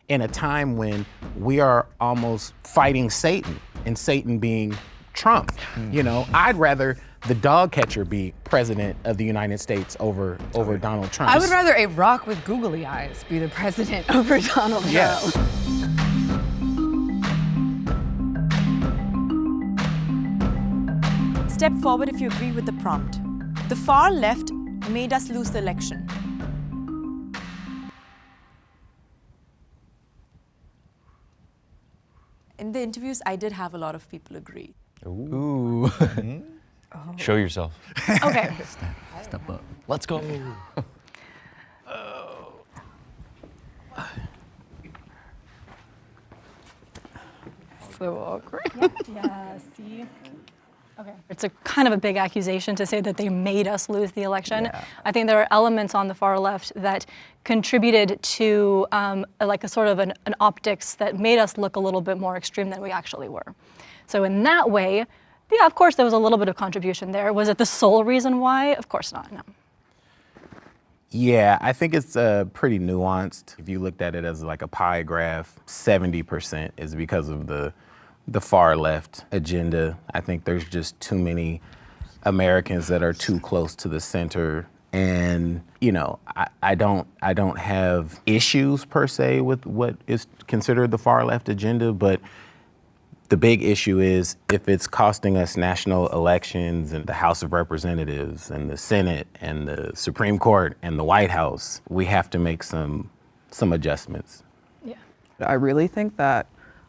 in a time when we are almost fighting Satan, and Satan being Trump. You know, I'd rather the dog catcher be president of the United States over Donald Trump. I would rather a rock with googly eyes be the president over Donald Trump. Yes. Step forward if you agree with the prompt. The far left made us lose the election. In the interviews, I did have a lot of people agree. Ooh. Show yourself. Okay. Step up. Let's go. So awkward. Yeah, see? Okay. It's a kind of a big accusation to say that they made us lose the election. Yeah. I think there are elements on the far left that contributed to like a sort of an optics that made us look a little bit more extreme than we actually were. So in that way, yeah, of course there was a little bit of contribution there. Was it the sole reason why? Of course not, no. Yeah, I think it's pretty nuanced. If you looked at it as like a pie graph, 70% is because of the far left agenda. I think there's just too many Americans that are too close to the center. And, you know, I don't have issues per se with what is considered the far left agenda, but the big issue is if it's costing us national elections and the House of Representatives and the Senate and the Supreme Court and the White House, we have to make some adjustments. Yeah. I really think that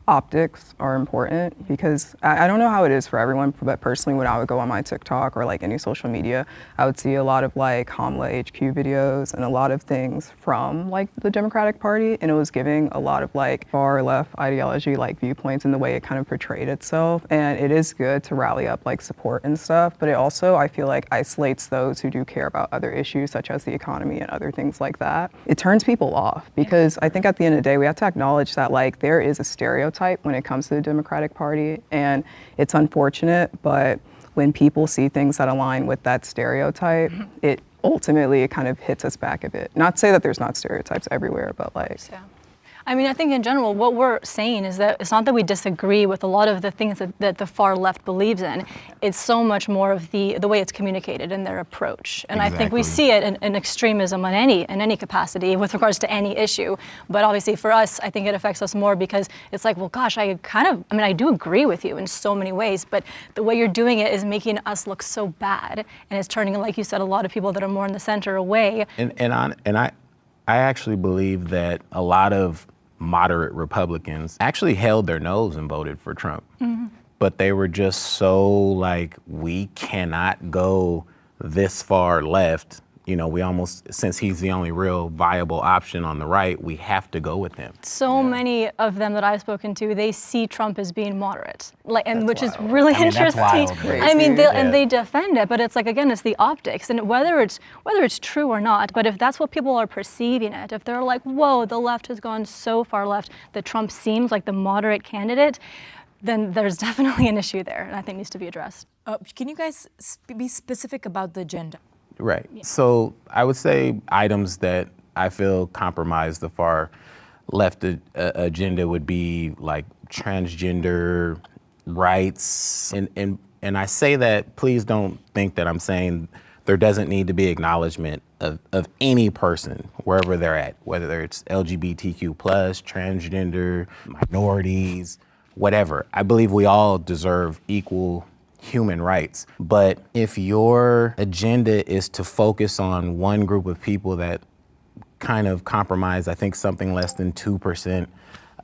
optics are important because I don't know how it is for everyone, but personally when I would go on my TikTok or like any social media, I would see a lot of like Kamala HQ videos and a lot of things from like the Democratic Party, and it was giving a lot of like far left ideology, like viewpoints and the way it kind of portrayed itself. And it is good to rally up like support and stuff, but it also, I feel like, isolates those who do care about other issues such as the economy and other things like that. It turns people off because I think at the end of the day, we have to acknowledge that like there is a stereotype when it comes to the Democratic Party, and it's unfortunate, but when people see things that align with that stereotype, it ultimately kind of hits us back a bit. Not to say that there's not stereotypes everywhere, but like. Yeah. I mean, I think in general, what we're saying is that it's not that we disagree with a lot of the things that the far left believes in. It's so much more of the way it's communicated in their approach. And Exactly. I think we see it in extremism in any capacity with regards to any issue. But obviously for us, I think it affects us more because it's like, well, gosh, I do agree with you in so many ways, but the way you're doing it is making us look so bad. And it's turning, like you said, a lot of people that are more in the center away. I actually believe that a lot of moderate Republicans actually held their nose and voted for Trump. Mm-hmm. But they were just so like, we cannot go this far left. You know, we almost, since he's the only real viable option on the right, we have to go with him. So many of them that I've spoken to, they see Trump as being moderate, like, and which is really interesting. I mean, they defend it, but it's like, again, it's the optics, and whether it's true or not. But if that's what people are perceiving it, if they're like, whoa, the left has gone so far left that Trump seems like the moderate candidate, then there's definitely an issue there, and I think needs to be addressed. Can you guys be specific about the agenda? Right. Yeah. So I would say items that I feel compromise the far left agenda would be like transgender rights. And I say that, please don't think that I'm saying there doesn't need to be acknowledgement of any person, wherever they're at, whether it's LGBTQ+, transgender, minorities, whatever. I believe we all deserve equal human rights. But if your agenda is to focus on one group of people that kind of compromise, I think something less than 2%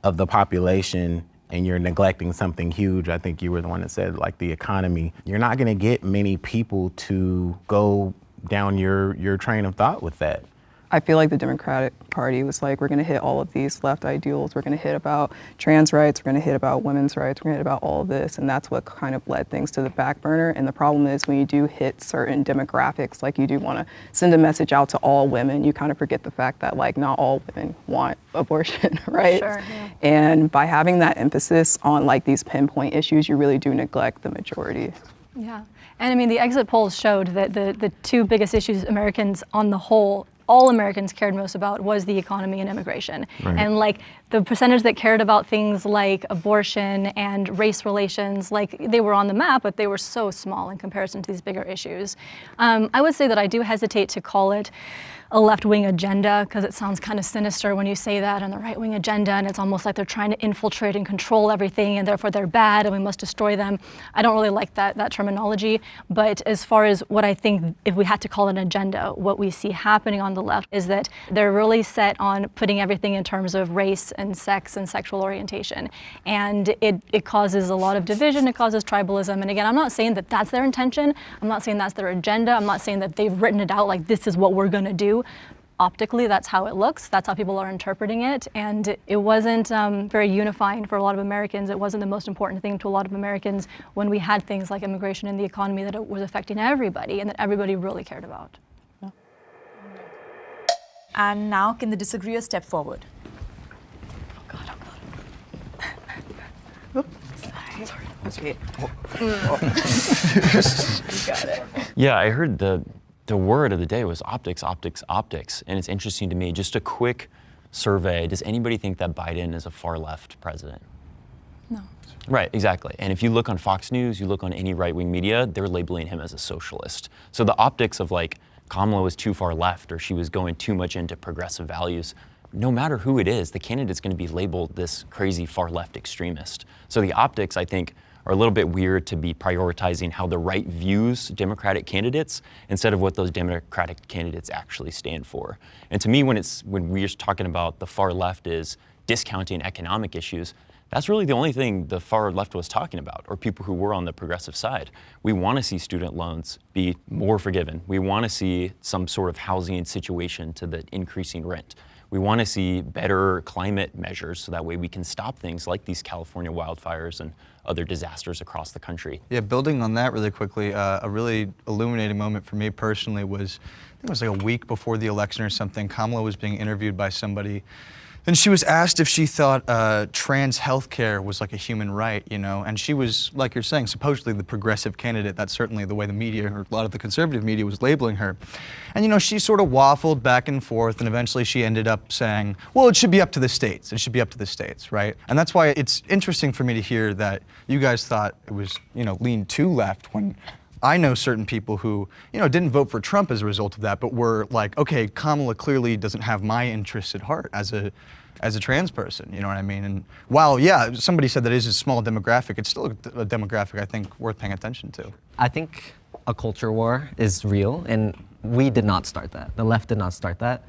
of the population, and you're neglecting something huge, I think you were the one that said, like the economy, you're not gonna get many people to go down your train of thought with that. I feel like the Democratic Party was like, we're going to hit all of these left ideals. We're going to hit about trans rights. We're going to hit about women's rights. We're going to hit about all of this. And that's what kind of led things to the back burner. And the problem is when you do hit certain demographics, like you do want to send a message out to all women, you kind of forget the fact that like not all women want abortion, right? Sure, yeah. And by having that emphasis on like these pinpoint issues, you really do neglect the majority. Yeah. And I mean, the exit polls showed that the two biggest issues Americans on the whole all Americans cared most about was the economy and immigration. And like the percentage that cared about things like abortion and race relations, like they were on the map, but they were so small in comparison to these bigger issues. I would say that I do hesitate to call it a left-wing agenda, because it sounds kind of sinister when you say that, and the right-wing agenda, and it's almost like they're trying to infiltrate and control everything, and therefore they're bad and we must destroy them. I don't really like that terminology, but as far as what I think, if we had to call it an agenda, what we see happening on the left is that they're really set on putting everything in terms of race and sex and sexual orientation. And it causes a lot of division, it causes tribalism, and again, I'm not saying that that's their intention, I'm not saying that's their agenda, I'm not saying that they've written it out like this is what we're gonna do. Optically, that's how it looks, that's how people are interpreting it, and it wasn't very unifying for a lot of Americans. It wasn't the most important thing to a lot of Americans when we had things like immigration and the economy that it was affecting everybody and that everybody really cared about. Yeah. And now, can the disagreeers step forward? Okay. Yeah, I heard the word of the day was optics, optics, optics. And it's interesting to me, just a quick survey, does anybody think that Biden is a far left president? No. Right, exactly. And if you look on Fox News, you look on any right-wing media, they're labeling him as a socialist. So the optics of like Kamala was too far left or she was going too much into progressive values, no matter who it is, the candidate's going to be labeled this crazy far left extremist. So the optics, I think, are a little bit weird to be prioritizing how the right views Democratic candidates instead of what those Democratic candidates actually stand for. And to me, when we're talking about the far left is discounting economic issues, that's really the only thing the far left was talking about, or people who were on the progressive side. We want to see student loans be more forgiven. We want to see some sort of housing situation to the increasing rent. We want to see better climate measures so that way we can stop things like these California wildfires and other disasters across the country. Yeah, building on that really quickly, a really illuminating moment for me personally was, I think it was like a week before the election or something, Kamala was being interviewed by somebody, and she was asked if she thought trans healthcare was like a human right, you know, and she was, like you're saying, supposedly the progressive candidate. That's certainly the way the media, or a lot of the conservative media, was labeling her. And, you know, she sort of waffled back and forth, and eventually she ended up saying, well, it should be up to the states. It should be up to the states, right? And that's why it's interesting for me to hear that you guys thought it was, you know, leaned too left, when I know certain people who, you know, didn't vote for Trump as a result of that, but were like, okay, Kamala clearly doesn't have my interests at heart as a trans person, you know what I mean? And while, yeah, somebody said that it is a small demographic, it's still a demographic I think worth paying attention to. I think a culture war is real, and we did not start that. The left did not start that.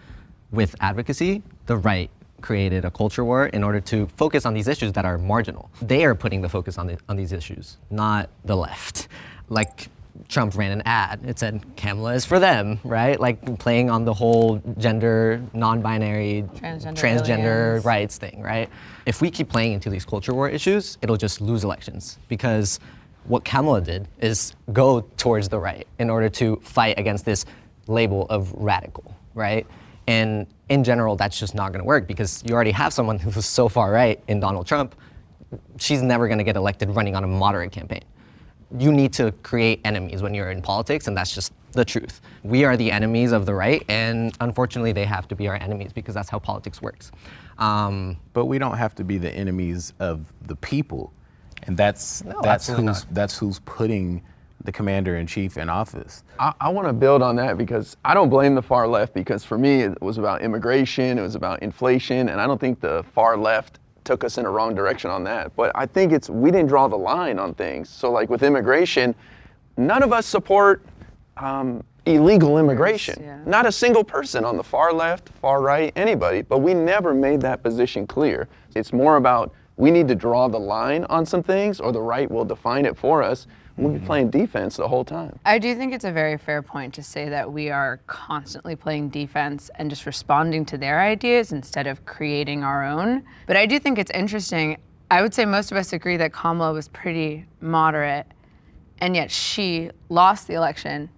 With advocacy, the right created a culture war in order to focus on these issues that are marginal. They are putting the focus on these issues, not the left. Like, Trump ran an ad. It said, Kamala is for them, right? Like playing on the whole gender, non-binary, transgender rights thing, right? If we keep playing into these culture war issues, it'll just lose elections, because what Kamala did is go towards the right in order to fight against this label of radical, right? And in general, that's just not gonna work, because you already have someone who's so far right in Donald Trump. She's never gonna get elected running on a moderate campaign. You need to create enemies when you're in politics, and that's just the truth. We are the enemies of the right, and unfortunately they have to be our enemies, because that's how politics works. But we don't have to be the enemies of the people, and that's who's putting the commander-in-chief in office. I want to build on that, because I don't blame the far left, because for me it was about immigration, it was about inflation, and I don't think the far left took us in a wrong direction on that. But I think we didn't draw the line on things. So like with immigration, none of us support illegal immigration. Yeah. Not a single person on the far left, far right, anybody, but we never made that position clear. It's more about, we need to draw the line on some things, or the right will define it for us. We'll be playing defense the whole time. I do think it's a very fair point to say that we are constantly playing defense and just responding to their ideas instead of creating our own. But I do think it's interesting. I would say most of us agree that Kamala was pretty moderate, and yet she lost the election.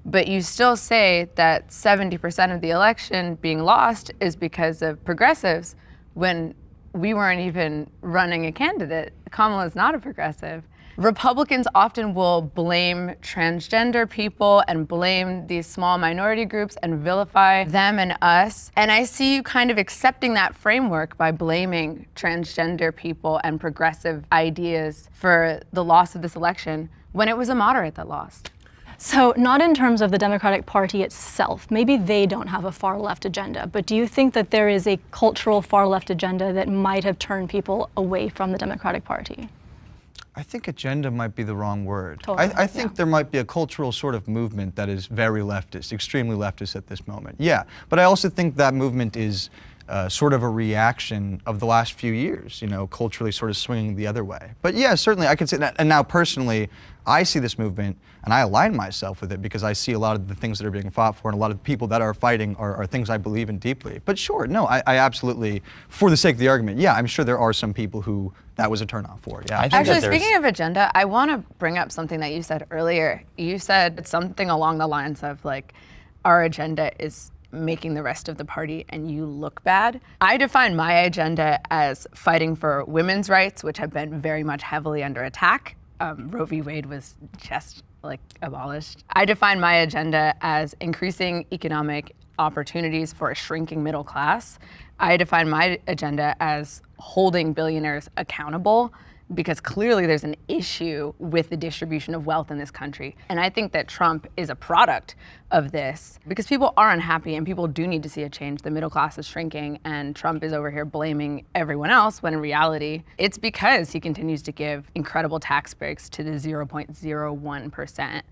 But you still say that 70% of the election being lost is because of progressives, when we weren't even running a candidate. Kamala is not a progressive. Republicans often will blame transgender people and blame these small minority groups and vilify them and us. And I see you kind of accepting that framework by blaming transgender people and progressive ideas for the loss of this election when it was a moderate that lost. So not in terms of the Democratic Party itself. Maybe they don't have a far left agenda, but do you think that there is a cultural far left agenda that might have turned people away from the Democratic Party? I think agenda might be the wrong word. Totally, I think there might be a cultural sort of movement that is very leftist, extremely leftist at this moment. Yeah, but I also think that movement is sort of a reaction of the last few years, you know, culturally sort of swinging the other way. But yeah, certainly I could say that. And now personally, I see this movement and I align myself with it because I see a lot of the things that are being fought for and a lot of the people that are fighting are things I believe in deeply. But sure, no, I absolutely, for the sake of the argument, yeah, I'm sure there are some people who that was a turnoff for. Yeah. Actually, speaking of agenda, I want to bring up something that you said earlier. You said something along the lines of like, our agenda is making the rest of the party and you look bad. I define my agenda as fighting for women's rights, which have been very much heavily under attack. Roe v. Wade was just like abolished. I define my agenda as increasing economic opportunities for a shrinking middle class. I define my agenda as holding billionaires accountable, because clearly there's an issue with the distribution of wealth in this country. And I think that Trump is a product of this because people are unhappy and people do need to see a change. The middle class is shrinking and Trump is over here blaming everyone else when in reality, it's because he continues to give incredible tax breaks to the 0.01%.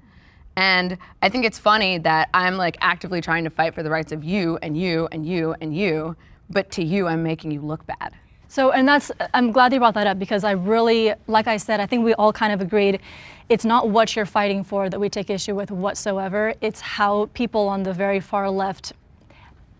And I think it's funny that I'm like actively trying to fight for the rights of you and you and you and you, but to you, I'm making you look bad. So, and I'm glad you brought that up because I really, like I said, I think we all kind of agreed it's not what you're fighting for that we take issue with whatsoever. It's how people on the very far left,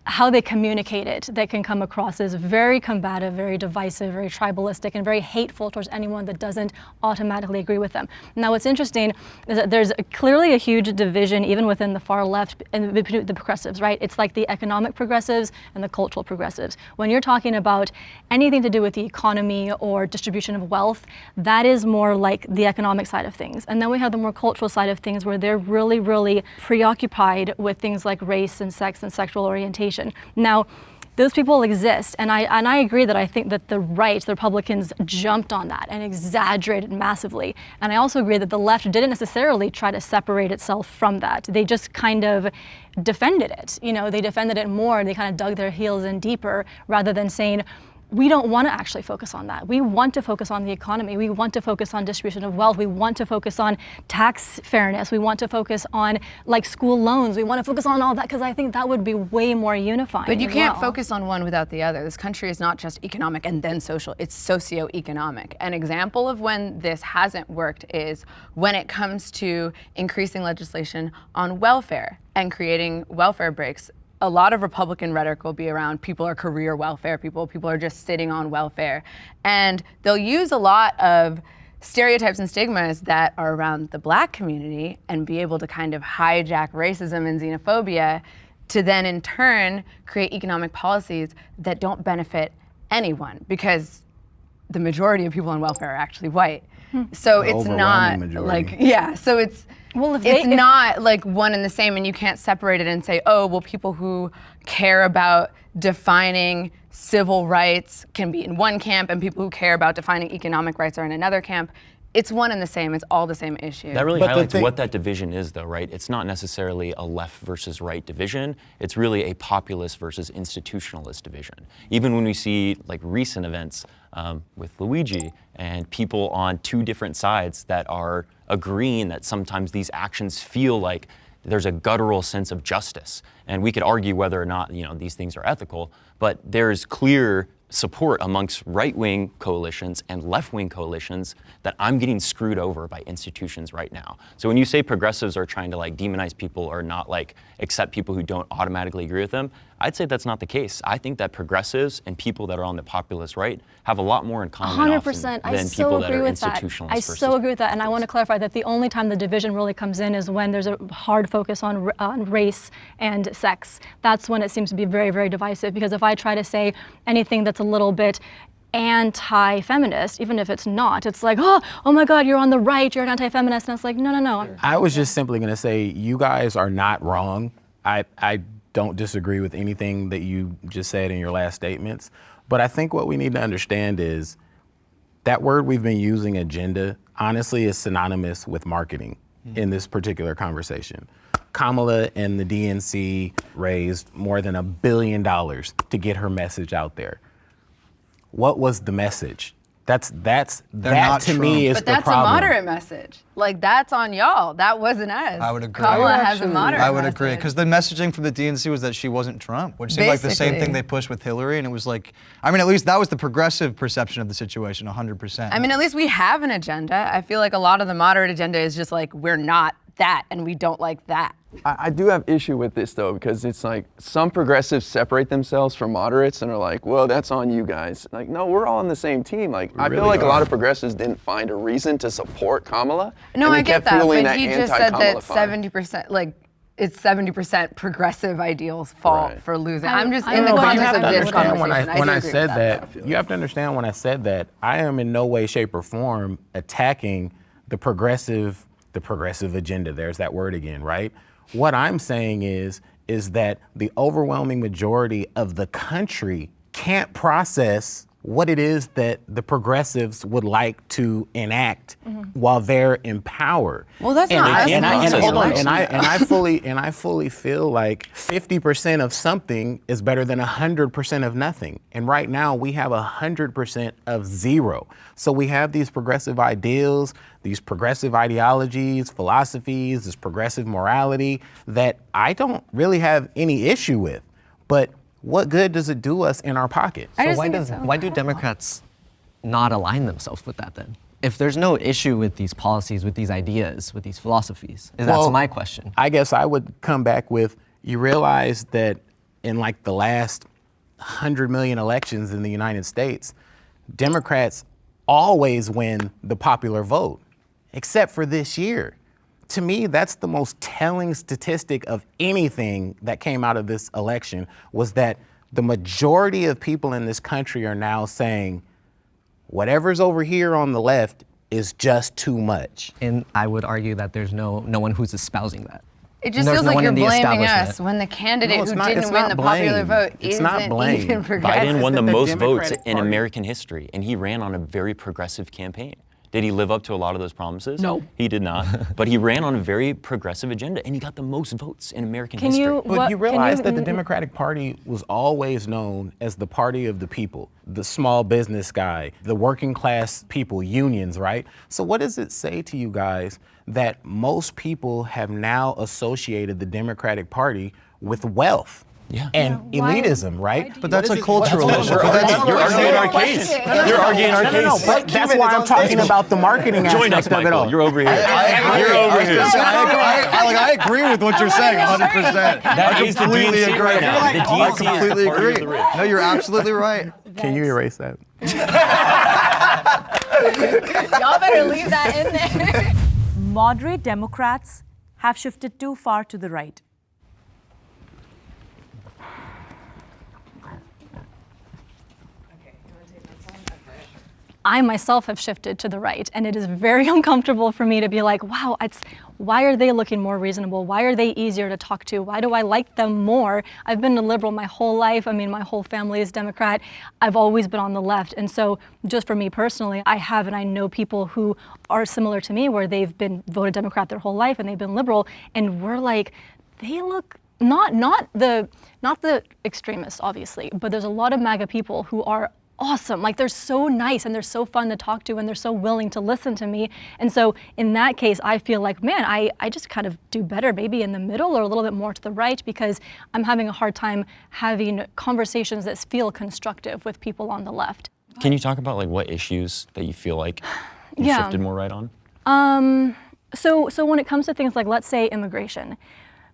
how they communicate it, that can come across as very combative, very divisive, very tribalistic, and very hateful towards anyone that doesn't automatically agree with them. Now, what's interesting is that there's clearly a huge division even within the far left and the progressives, right? It's like the economic progressives and the cultural progressives. When you're talking about anything to do with the economy or distribution of wealth, that is more like the economic side of things. And then we have the more cultural side of things where they're really, really preoccupied with things like race and sex and sexual orientation. Now, those people exist, and I agree that I think that the Republicans jumped on that and exaggerated massively. And I also agree that the left didn't necessarily try to separate itself from that. They just kind of defended it. You know, they defended it more, and they kind of dug their heels in deeper rather than saying, we don't want to actually focus on that. We want to focus on the economy. We want to focus on distribution of wealth. We want to focus on tax fairness. We want to focus on like school loans. We want to focus on all that because I think that would be way more unifying. But you can't focus on one without the other. This country is not just economic and then social, it's socio-economic. An example of when this hasn't worked is when it comes to increasing legislation on welfare and creating welfare breaks. A lot of Republican rhetoric will be around people are career welfare people are just sitting on welfare. And they'll use a lot of stereotypes and stigmas that are around the Black community and be able to kind of hijack racism and xenophobia to then in turn create economic policies that don't benefit anyone because the majority of people on welfare are actually white. So it's not like, yeah, so it's not like one and the same, and you can't separate it and say, oh, well, people who care about defining civil rights can be in one camp and people who care about defining economic rights are in another camp. It's one and the same, it's all the same issue. That really highlights what that division is though, right? It's not necessarily a left versus right division, it's really a populist versus institutionalist division. Even when we see like recent events with Luigi and people on two different sides that are agreeing that sometimes these actions feel like there's a guttural sense of justice. And we could argue whether or not, you know, these things are ethical, but there's clear support amongst right-wing coalitions and left-wing coalitions that I'm getting screwed over by institutions right now. So when you say progressives are trying to like demonize people or not like accept people who don't automatically agree with them, I'd say that's not the case. I think that progressives and people that are on the populist right have a lot more in common 100%. than people that are institutionalists. I so agree with that, and I want to clarify that the only time the division really comes in is when there's a hard focus on race and sex. That's when it seems to be very, very divisive, because if I try to say anything that's a little bit anti-feminist, even if it's not. It's like, oh my God, you're on the right, you're an anti-feminist. And it's like, no. I was just simply gonna say, you guys are not wrong. I don't disagree with anything that you just said in your last statements. But I think what we need to understand is that word we've been using, agenda, honestly is synonymous with marketing in this particular conversation. Kamala and the DNC raised more than $1 billion to get her message out there. What was the message? That to me is But the that's problem. a moderate message. Like, that's on y'all. That wasn't us. I would agree. Kamala has a moderate I would message. agree, because the messaging from the DNC was that she wasn't Trump, which seemed like the same Basically. thing they pushed with Hillary, and it was like, I mean, at least that was the progressive perception of the situation, 100%. I mean, at least we have an agenda. I feel like a lot of the moderate agenda is just like, we're not that and we don't like that. I do have issue with this though, because it's like some progressives separate themselves from moderates and are like, well, that's on you guys. Like, no, we're all on the same team. Like, I feel like a lot of progressives didn't find a reason to support Kamala. No, and they I get kept that, fueling but he just said anti-Kamala that fire. 70%, like, it's 70% progressive ideals' fault Right. for losing. I'm just I in the don't know, But you context have of to this understand conversation. when do I agree said with that, you have to understand when I said that, I am in no way, shape, or form attacking the progressive agenda. There's that word again, right? What I'm saying is that the overwhelming majority of the country can't process what it is that the progressives would like to enact while they're in power. Well, that's not us. And I fully feel like 50% of something is better than 100% of nothing. And right now we have 100% of zero. So we have these progressive ideals, these progressive ideologies, philosophies, this progressive morality that I don't really have any issue with. But what good does it do us in our pocket? I just So think why do Democrats not align themselves with that then? If there's no issue with these policies, with these ideas, with these philosophies, that's my question. I guess I would come back with, you realize that in like the last 100 million elections in the United States, Democrats always win the popular vote, except for this year. To me, that's the most telling statistic of anything that came out of this election, was that the majority of people in this country are now saying, whatever's over here on the left is just too much. And I would argue that there's no one who's espousing that. It just There's feels no like one you're in the blaming us establishment. when the candidate No, it's who not- didn't it's win not the popular blame. vote It's isn't not blame. even progressive. Biden won the that the most votes Democratic in Party- American history, and he ran on a very progressive campaign. Did he live up to a lot of those promises? No. He did not. But he ran on a very progressive agenda, and he got the most votes in American history. But you realize that the Democratic Party was always known as the party of the people, the small business guy, the working class people, unions, right? So what does it say to you guys that most people have now associated the Democratic Party with wealth? Yeah. And elitism, right? But that's a cultural issue. You're arguing our case. You're arguing our case. No, but that's why I'm talking about the marketing Join us, aspect of it Michael. all. You're over here. You're I over was here. gonna say, I agree with what you're saying, 100%. That I is the completely DNC agree. right now. The I DNC is completely part of agree. the rich. No, you're absolutely right. Can you erase that? Y'all better leave that in there. Moderate Democrats have shifted too far to the right. I myself have shifted to the right, and it is very uncomfortable for me to be like, wow, why are they looking more reasonable? Why are they easier to talk to? Why do I like them more? I've been a liberal my whole life. I mean, my whole family is Democrat. I've always been on the left. And so just for me personally, I know people who are similar to me, where they've been voted Democrat their whole life and they've been liberal, and we're like, they look not the extremists, obviously, but there's a lot of MAGA people who are awesome. Like, they're so nice and they're so fun to talk to and they're so willing to listen to me. And so in that case, I feel like, man, I just kind of do better maybe in the middle or a little bit more to the right, because I'm having a hard time having conversations that feel constructive with people on the left. Can you talk about like what issues that you feel like you shifted more right on? So when it comes to things like, let's say, immigration,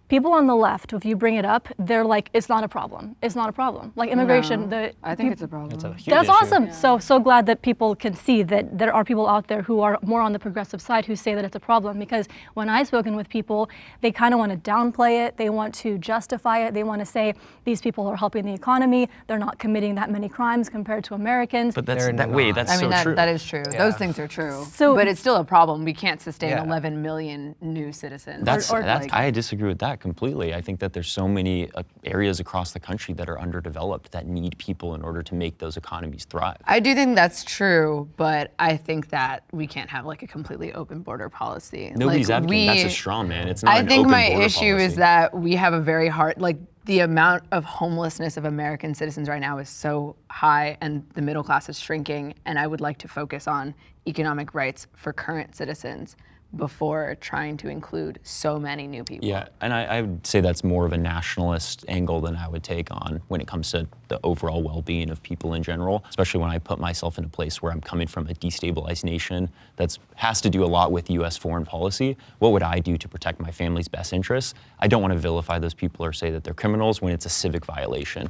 people on the left, if you bring it up, they're like, it's not a problem. It's not a problem. Like immigration, I think it's a problem. It's a huge that's issue. awesome. Yeah. So glad that people can see that there are people out there who are more on the progressive side who say that it's a problem, because when I've spoken with people, they kind of want to downplay it. They want to justify it. They want to say these people are helping the economy. They're not committing that many crimes compared to Americans. But that's true. That is true. Yeah. Those things are true. So- but it's still a problem. We can't sustain Yeah. 11 million new citizens. I disagree with that completely. I think that there's so many areas across the country that are underdeveloped that need people in order to make those economies thrive. I do think that's true, but I think that we can't have like a completely open border policy. Nobody's like, advocating that's a straw man. It's not I an think open my border issue policy. is that we have a very hard, like the amount of homelessness of American citizens right now is so high, and the middle class is shrinking, and I would like to focus on economic rights for current citizens before trying to include so many new people. Yeah, and I would say that's more of a nationalist angle than I would take on when it comes to the overall well-being of people in general, especially when I put myself in a place where I'm coming from a destabilized nation that has to do a lot with U.S. foreign policy. What would I do to protect my family's best interests? I don't want to vilify those people or say that they're criminals when it's a civic violation.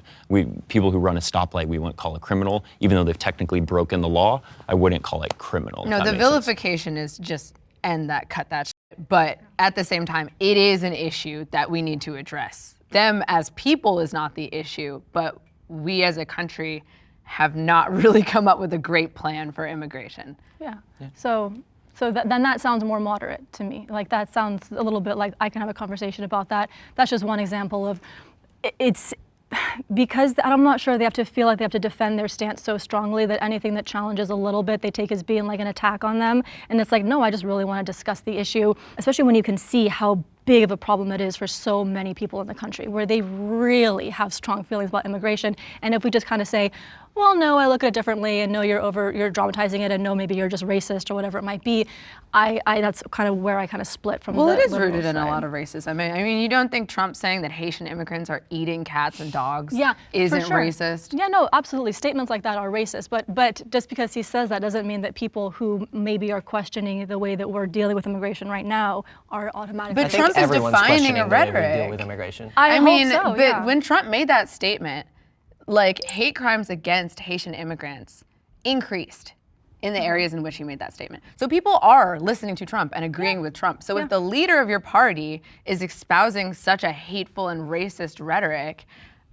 People who run a stoplight, we wouldn't call it criminal. Even though they've technically broken the law, I wouldn't call it criminal. No, the vilification is just cut that shit. But at the same time, it is an issue that we need to address. Them as people is not the issue, but we as a country have not really come up with a great plan for immigration. Yeah. So then that sounds more moderate to me. Like that sounds a little bit like I can have a conversation about that. That's just one example of it's because I'm not sure they have to feel like they have to defend their stance so strongly that anything that challenges a little bit they take as being like an attack on them. And it's like, no, I just really want to discuss the issue, especially when you can see how big of a problem it is for so many people in the country, where they really have strong feelings about immigration. And if we just kind of say, well, no, I look at it differently, and no, you're dramatizing it, and no, maybe you're just racist or whatever it might be, that's kind of where I kind of split from. Well, the it is liberal rooted in a side. lot of racism. I mean, you don't think Trump saying that Haitian immigrants are eating cats and dogs isn't for sure. racist? Yeah, no, absolutely. Statements like that are racist, but just because he says that doesn't mean that people who maybe are questioning the way that we're dealing with immigration right now are automatically. But Trump is everyone's defining questioning a the way we rhetoric. deal with immigration. I mean, hope so, but yeah. when Trump made that statement, like hate crimes against Haitian immigrants increased in the areas in which he made that statement. So people are listening to Trump and agreeing with Trump. So if the leader of your party is espousing such a hateful and racist rhetoric,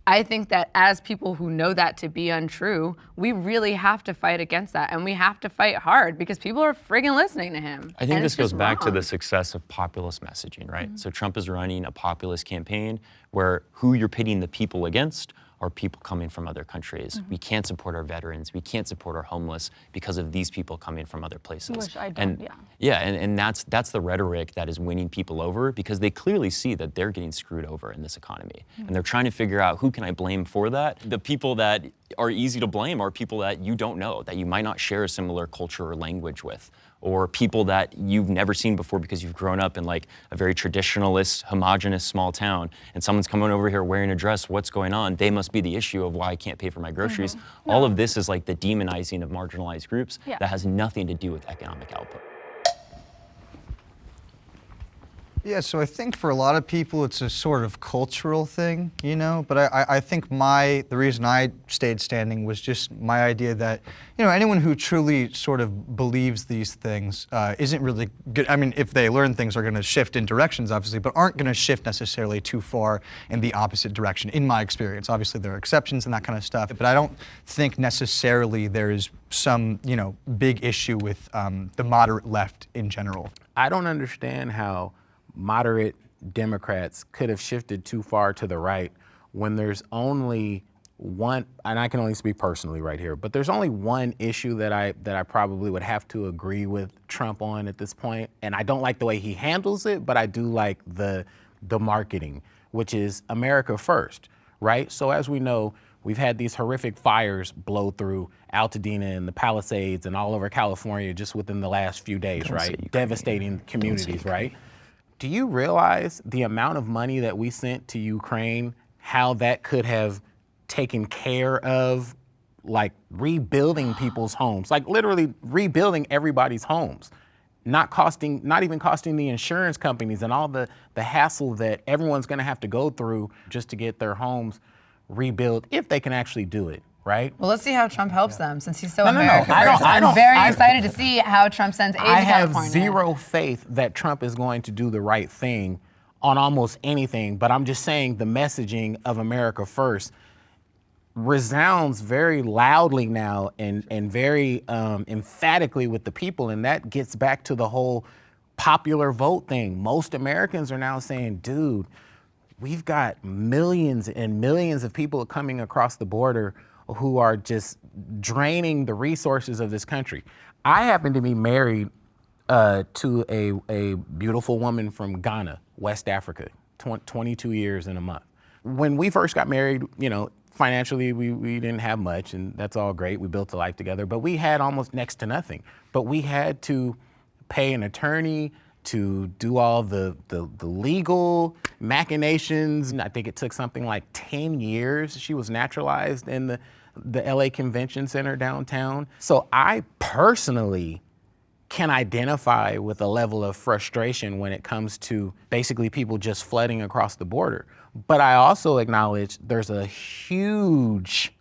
I think that as people who know that to be untrue, we really have to fight against that, and we have to fight hard because people are friggin' listening to him. I think and this it's goes just back to wrong. the success of populist messaging, right? So Trump is running a populist campaign where who you're pitting the people against are people coming from other countries. We can't support our veterans. We can't support our homeless because of these people coming from other places. Which I don't, And that's the rhetoric that is winning people over, because they clearly see that they're getting screwed over in this economy. And they're trying to figure out, who can I blame for that? The people that are easy to blame are people that you don't know, that you might not share a similar culture or language with, or people that you've never seen before because you've grown up in like a very traditionalist, homogenous small town, and someone's coming over here wearing a dress. What's going on? They must be the issue of why I can't pay for my groceries. All of this is like the demonizing of marginalized groups that has nothing to do with economic output. Yeah, so I think for a lot of people it's a sort of cultural thing, you know, but I think the reason I stayed standing was just my idea that, you know, anyone who truly sort of believes these things isn't really good. I mean, if they learn things, are going to shift in directions, obviously, but aren't going to shift necessarily too far in the opposite direction, in my experience. Obviously, there are exceptions and that kind of stuff, but I don't think necessarily there is some, you know, big issue with the moderate left in general. I don't understand how moderate Democrats could have shifted too far to the right when there's only one, and I can only speak personally right here, but there's only one issue that I probably would have to agree with Trump on at this point. And I don't like the way he handles it, but I do like the marketing, which is America first, right? So as we know, we've had these horrific fires blow through Altadena and the Palisades and all over California just within the last few days, right? Devastating communities, right? Do you realize the amount of money that we sent to Ukraine, how that could have taken care of like rebuilding people's homes, like literally rebuilding everybody's homes? not even costing the insurance companies and all the hassle that everyone's going to have to go through just to get their homes rebuilt if they can actually do it, right? Well, let's see how Trump helps them since he's so No. American. I'm very excited to see how Trump sends aid to I have California. zero faith that Trump is going to do the right thing on almost anything, but I'm just saying the messaging of America first resounds very loudly now and very emphatically with the people, and that gets back to the whole popular vote thing. Most Americans are now saying, dude, we've got millions and millions of people coming across the border who are just draining the resources of this country. I happen to be married to a beautiful woman from Ghana, West Africa, 22 years in a month. When we first got married, you know, financially, we didn't have much, and that's all great. We built a life together, but we had almost next to nothing. But we had to pay an attorney to do all the legal machinations. I think it took something like 10 years. She was naturalized in the LA Convention Center downtown. So I personally can identify with a level of frustration when it comes to basically people just flooding across the border. But I also acknowledge there's a huge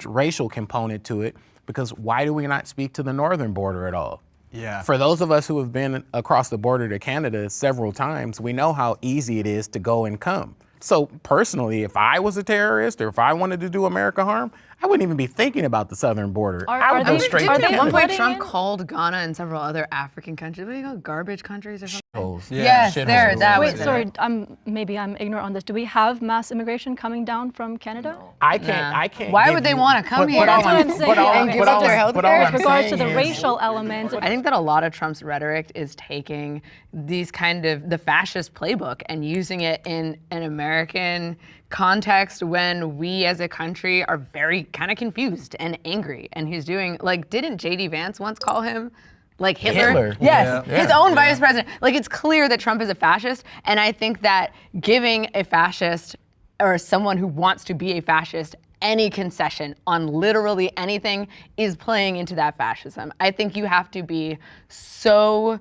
racial component to it, because why do we not speak to the northern border at all? Yeah. For those of us who have been across the border to Canada several times, we know how easy it is to go and come. So personally, if I was a terrorist or if I wanted to do America harm, I wouldn't even be thinking about the southern border. I would go straight to At one point, flooding Trump in? called Ghana and several other African countries, what do you call garbage countries or something? Yeah, Yes, there, that Wait, was sorry, it. maybe I'm ignorant on this. Do we have mass immigration coming down from Canada? I can't. Why give would they you- want to come here? That's what I'm saying. And give up their health but all care? I'm With regards to saying the is- racial element. I think that a lot of Trump's rhetoric is taking these kind of the fascist playbook and using it in an American context when we as a country are very kind of confused and angry. And he's doing, like, didn't J.D. Vance once call him like Hitler? Yes, Yeah. his own vice president. Like, it's clear that Trump is a fascist. And I think that giving a fascist or someone who wants to be a fascist any concession on literally anything is playing into that fascism. I think you have to be so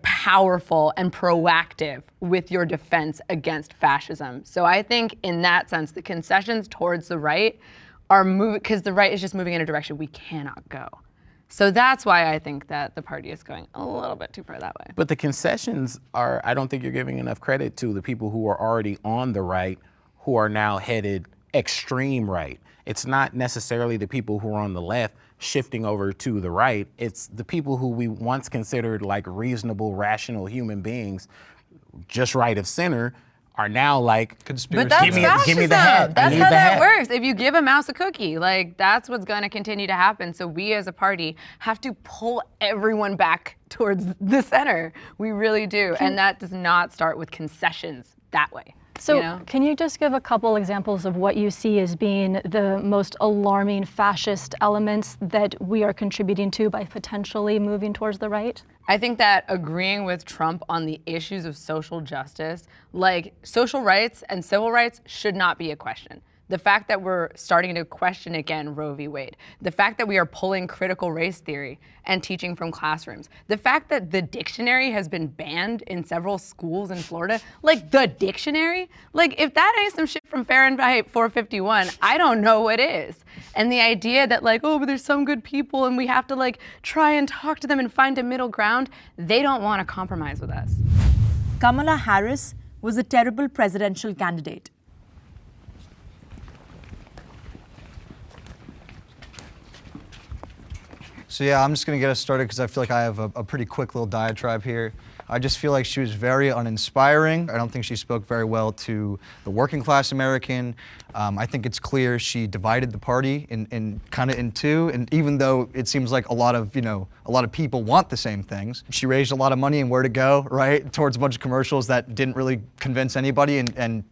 powerful and proactive with your defense against fascism. So I think in that sense, the concessions towards the right are moving, because the right is just moving in a direction we cannot go. So that's why I think that the party is going a little bit too far that way. But the concessions are, I don't think you're giving enough credit to the people who are already on the right, who are now headed extreme right. It's not necessarily the people who are on the left shifting over to the right. It's the people who we once considered like reasonable, rational human beings, just right of center, are now like, Conspiracy. But that's give me fascism. the hat. I That's need how the that hat. works. If you give a mouse a cookie, like, that's what's going to continue to happen. So we as a party have to pull everyone back towards the center. We really do. And that does not start with concessions that way. So you know? can you just give a couple examples of what you see as being the most alarming fascist elements that we are contributing to by potentially moving towards the right? I think that agreeing with Trump on the issues of social justice, like social rights and civil rights, should not be a question. The fact that we're starting to question again Roe v. Wade, the fact that we are pulling critical race theory and teaching from classrooms, the fact that the dictionary has been banned in several schools in Florida, like the dictionary, like if that ain't some shit from Fahrenheit 451, I don't know what is. And the idea that like, oh, but there's some good people and we have to like try and talk to them and find a middle ground, they don't want to compromise with us. Kamala Harris was a terrible presidential candidate. So yeah, I'm just gonna get us started because I feel like I have a pretty quick little diatribe here. I just feel like she was very uninspiring. I don't think she spoke very well to the working class American. I think it's clear she divided the party in kind of in two. And even though it seems like a lot of people want the same things, she raised a lot of money and where to go, right, towards a bunch of commercials that didn't really convince anybody and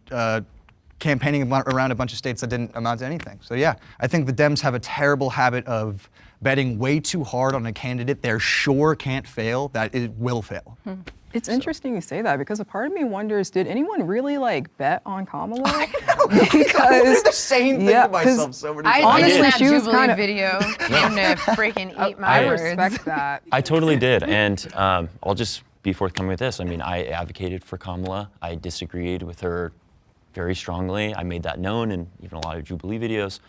campaigning around a bunch of states that didn't amount to anything. So yeah, I think the Dems have a terrible habit of betting way too hard on a candidate they're sure can't fail, that it will fail. It's interesting you say that because a part of me wonders, did anyone really like bet on Kamala? Because the same thing to myself so many times. honestly, that she was Jubilee kinda- video came to freaking eat my I words. respect that. I totally did, and I'll just be forthcoming with this. I mean, I advocated for Kamala. I disagreed with her very strongly. I made that known in even a lot of Jubilee videos.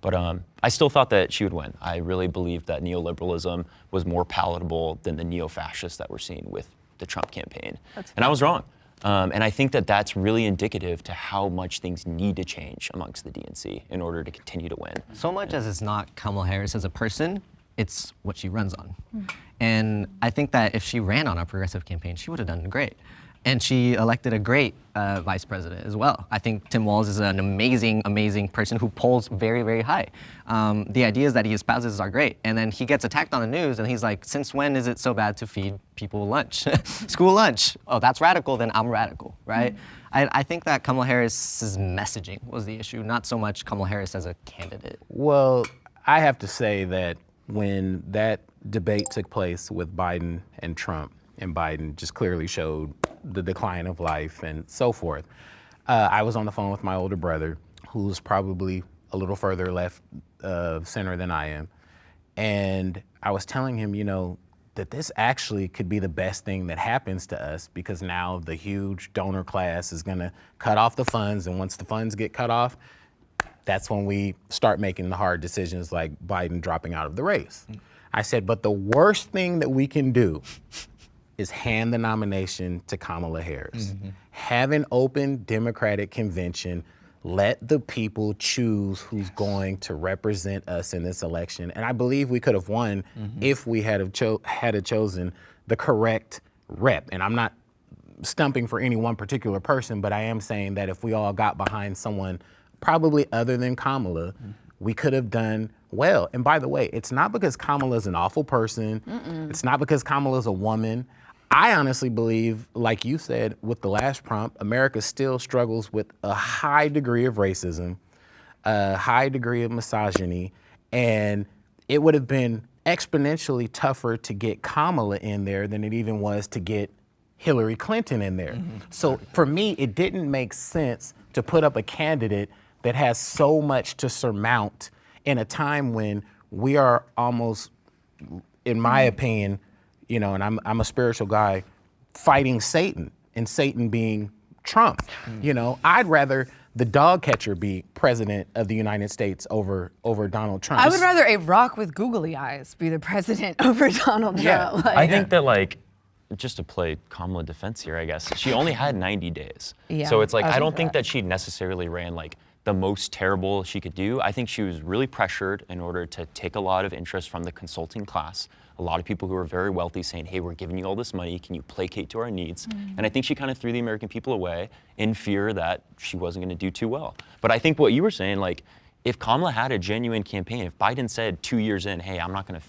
But I still thought that she would win. I really believed that neoliberalism was more palatable than the neo-fascists that we're seeing with the Trump campaign. And I was wrong. And I think that that's really indicative to how much things need to change amongst the DNC in order to continue to win. So much as it's not Kamala Harris as a person, it's what she runs on. And I think that if she ran on a progressive campaign, she would have done great. And she elected a great vice president as well. I think Tim Walz is an amazing, amazing person who polls very, very high. The ideas that he espouses are great. And then he gets attacked on the news and he's like, since when is it so bad to feed people lunch? School lunch. Oh, that's radical, then I'm radical, right? I think that Kamala Harris's messaging was the issue, not so much Kamala Harris as a candidate. Well, I have to say that when that debate took place with Biden and Trump, and Biden just clearly showed the decline of life and so forth. I was on the phone with my older brother, who's probably a little further left center than I am. And I was telling him, you know, that this actually could be the best thing that happens to us because now the huge donor class is gonna cut off the funds. And once the funds get cut off, that's when we start making the hard decisions like Biden dropping out of the race. I said, but the worst thing that we can do is hand the nomination to Kamala Harris. Have an open Democratic convention. Let the people choose who's going to represent us in this election. And I believe we could have won if we had chosen the correct rep. And I'm not stumping for any one particular person, but I am saying that if we all got behind someone probably other than Kamala, we could have done well. And by the way, it's not because Kamala's an awful person. It's not because Kamala's a woman. I honestly believe, like you said with the last prompt, America still struggles with a high degree of racism, a high degree of misogyny, and it would have been exponentially tougher to get Kamala in there than it even was to get Hillary Clinton in there. So for me, it didn't make sense to put up a candidate that has so much to surmount in a time when we are almost, in my opinion, you know, and I'm a spiritual guy, fighting Satan, and Satan being Trump. You know, I'd rather the dog catcher be president of the United States over Donald Trump. I would rather a rock with googly eyes be the president over Donald Trump. I think that, like, just to play Kamala defense here, I guess, she only had 90 days. Yeah, So it's like, I don't think that that she necessarily ran like the most terrible she could do. I think she was really pressured in order to take a lot of interest from the consulting class. A lot of people who are very wealthy saying, hey, we're giving you all this money, can you placate to our needs? And I think she kind of threw the American people away in fear that she wasn't gonna do too well. But I think what you were saying, like, if Kamala had a genuine campaign, if Biden said 2 years in, hey, I'm not gonna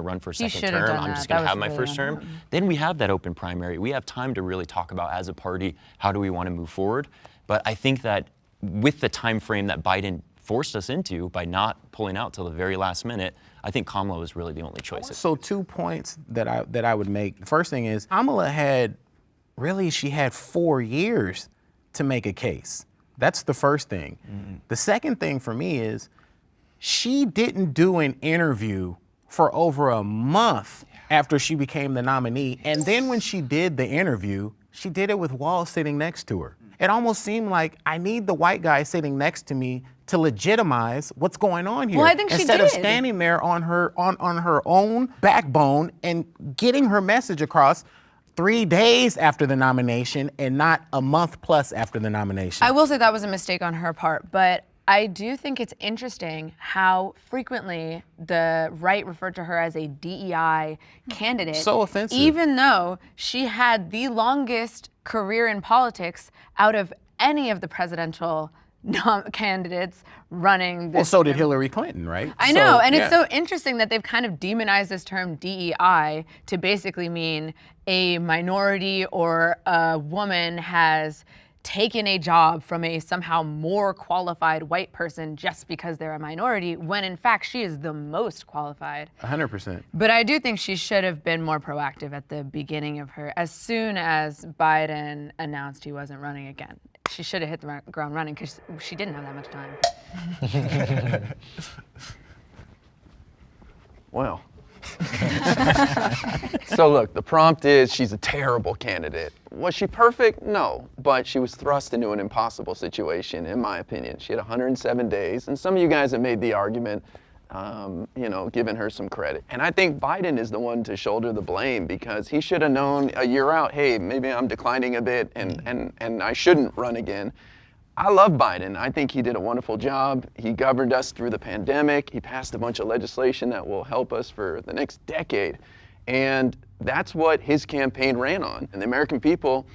run for a second should have term, done I'm that. just That gonna was have my really first term, then we have that open primary. We have time to really talk about as a party, how do we wanna move forward? But I think that with the time frame that Biden forced us into by not pulling out till the very last minute, I think Kamala was really the only choice. So 2 points that I would make. The first thing is Kamala had 4 years to make a case. That's the first thing. The second thing for me is she didn't do an interview for over a month after she became the nominee. And then when she did the interview, she did it with Walz sitting next to her. It almost seemed like I need the white guy sitting next to me to legitimize what's going on here. Well, I think she Instead of did. standing there on her own backbone and getting her message across 3 days after the nomination and not a month plus after the nomination. I will say that was a mistake on her part, but I do think it's interesting how frequently the right referred to her as a DEI candidate. So offensive. Even though she had the longest career in politics out of any of the presidential candidates running this. Well, so did Hillary Clinton, right? I know, and it's so interesting that they've kind of demonized this term DEI to basically mean a minority or a woman has taken a job from a somehow more qualified white person just because they're a minority, when in fact she is the most qualified. 100%. But I do think she should have been more proactive at the beginning of her, as soon as Biden announced he wasn't running again. She should have hit the ground running because she didn't have that much time. Well. So look, the prompt is she's a terrible candidate. Was she perfect? No, but she was thrust into an impossible situation, in my opinion. She had 107 days, and some of you guys have made the argument, giving her some credit. And I think Biden is the one to shoulder the blame, because he should have known a year out, hey, maybe I'm declining a bit and I shouldn't run again. I love Biden. I think he did a wonderful job. He governed us through the pandemic. He passed a bunch of legislation that will help us for the next decade. And that's what his campaign ran on. And the American people,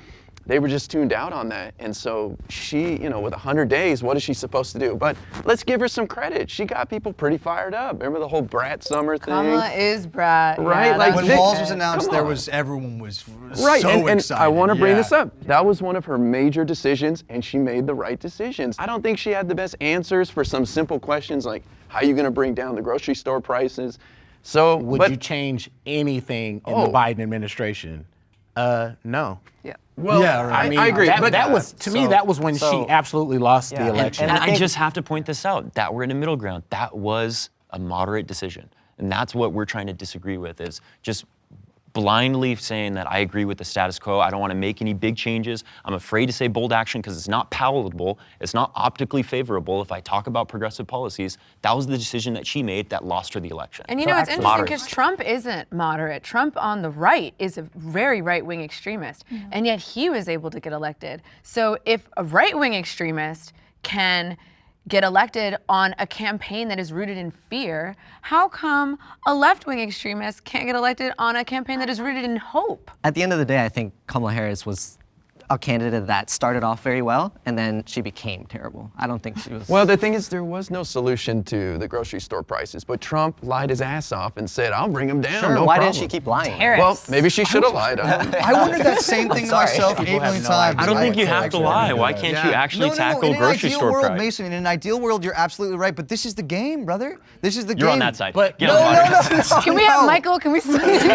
they were just tuned out on that. And so she, with 100 days, what is she supposed to do? But let's give her some credit. She got people pretty fired up. Remember the whole brat summer thing? Kamala is brat. Right? Yeah, Like When Walz was announced, everyone was right, so and excited. I want to bring Yeah. this up. That was one of her major decisions, and she made the right decisions. I don't think she had the best answers for some simple questions like, how are you going to bring down the grocery store prices? So, Would you change anything in the Biden administration? No. Yeah. Well, Yeah, right. I agree. But that was, to me, that was when so- she absolutely lost the Yeah, and- election. And I I think- just have to point this out, that we're in a middle ground. That was a moderate decision. And that's what we're trying to disagree with, is just blindly saying that I agree with the status quo. I don't want to make any big changes. I'm afraid to say bold action because it's not palatable. It's not optically favorable. If I talk about progressive policies, that was the decision that she made that lost her the election. And it's interesting Moderate. because Trump isn't moderate. Trump on the right is a very right-wing extremist, and yet he was able to get elected. So if a right-wing extremist can get elected on a campaign that is rooted in fear, how come a left-wing extremist can't get elected on a campaign that is rooted in hope? At the end of the day, I think Kamala Harris was a candidate that started off very well, and then she became terrible. I don't think she was. Well, the thing is, there was no solution to the grocery store prices, but Trump lied his ass off and said, I'll bring them down, sure, no why problem. didn't she keep lying? Tariffs. Well, maybe she should have lied. I wondered that same thing to myself 8 million times. I don't think you have to lie. Why can't you actually tackle in grocery an ideal store world, price? Mason, in an ideal world, you're absolutely right, but this is the game, brother. This is the game. You're on that side. But- Get on the water. Can we have Michael? Can we? We're making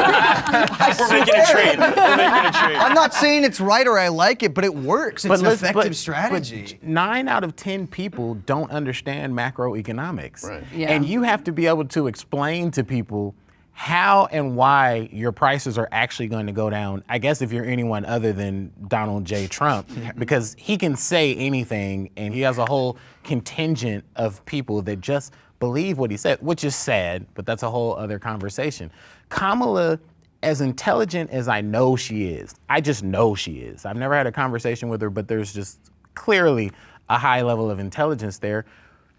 a trade. We're making a trade. I'm not saying it's right or I like it, but it works. It's an effective strategy. 9 out of 10 people don't understand macroeconomics. Right. Yeah. And you have to be able to explain to people how and why your prices are actually going to go down. I guess if you're anyone other than Donald J. Trump, because he can say anything and he has a whole contingent of people that just believe what he said, which is sad, but that's a whole other conversation. Kamala, as intelligent as I know she is, I just know she is. I've never had a conversation with her, but there's just clearly a high level of intelligence there.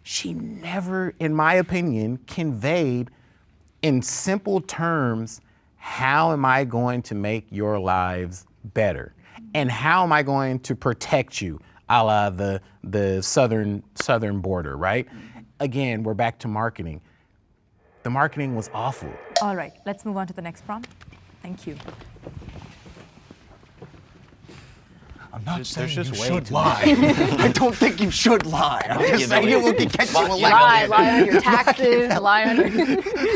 She never, in my opinion, conveyed in simple terms, how am I going to make your lives better? And how am I going to protect you, a la the southern border, right? Again, we're back to marketing. The marketing was awful. All right, let's move on to the next prompt. Thank you. I'm not saying just you way should too lie. I don't think you should lie. I'm just saying it can catch you Lie on your taxes, lie on your...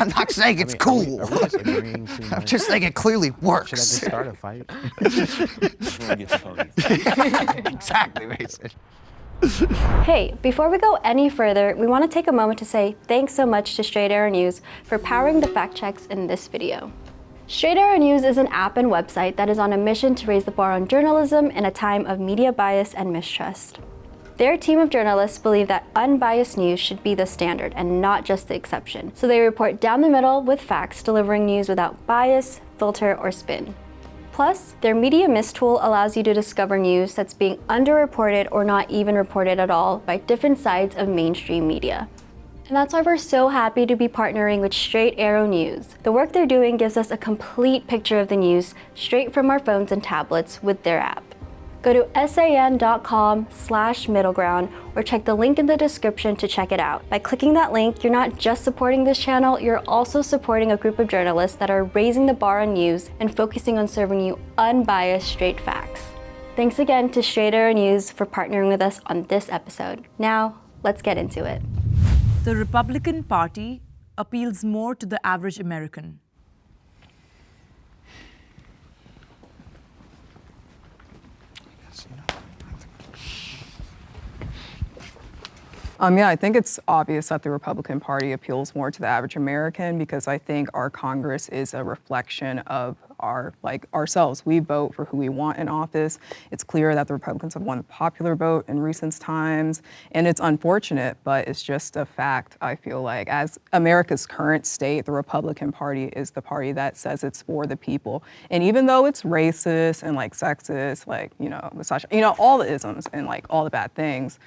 I'm not saying it's cool. Are we just agreeing too I'm much? just saying it clearly Should I works. just start a fight? Everyone gets phonies. Exactly, Mason. Hey, before we go any further, we want to take a moment to say thanks so much to Straight Arrow News for powering the fact checks in this video. Straight Arrow News is an app and website that is on a mission to raise the bar on journalism in a time of media bias and mistrust. Their team of journalists believe that unbiased news should be the standard and not just the exception, so they report down the middle with facts, delivering news without bias, filter, or spin. Plus, their Media Mist tool allows you to discover news that's being underreported or not even reported at all by different sides of mainstream media. And that's why we're so happy to be partnering with Straight Arrow News. The work they're doing gives us a complete picture of the news straight from our phones and tablets with their app. Go to san.com/middleground or check the link in the description to check it out. By clicking that link, you're not just supporting this channel, you're also supporting a group of journalists that are raising the bar on news and focusing on serving you unbiased, straight facts. Thanks again to Straight Arrow News for partnering with us on this episode. Now, let's get into it. The Republican Party appeals more to the average American. Yeah, I think it's obvious that the Republican Party appeals more to the average American because I think our Congress is a reflection of ourselves. We vote for who we want in office. It's clear that the Republicans have won the popular vote in recent times, and it's unfortunate, but it's just a fact, I feel like. As America's current state, the Republican Party is the party that says it's for the people. And even though it's racist and sexist, misogyny, all the isms and all the bad things,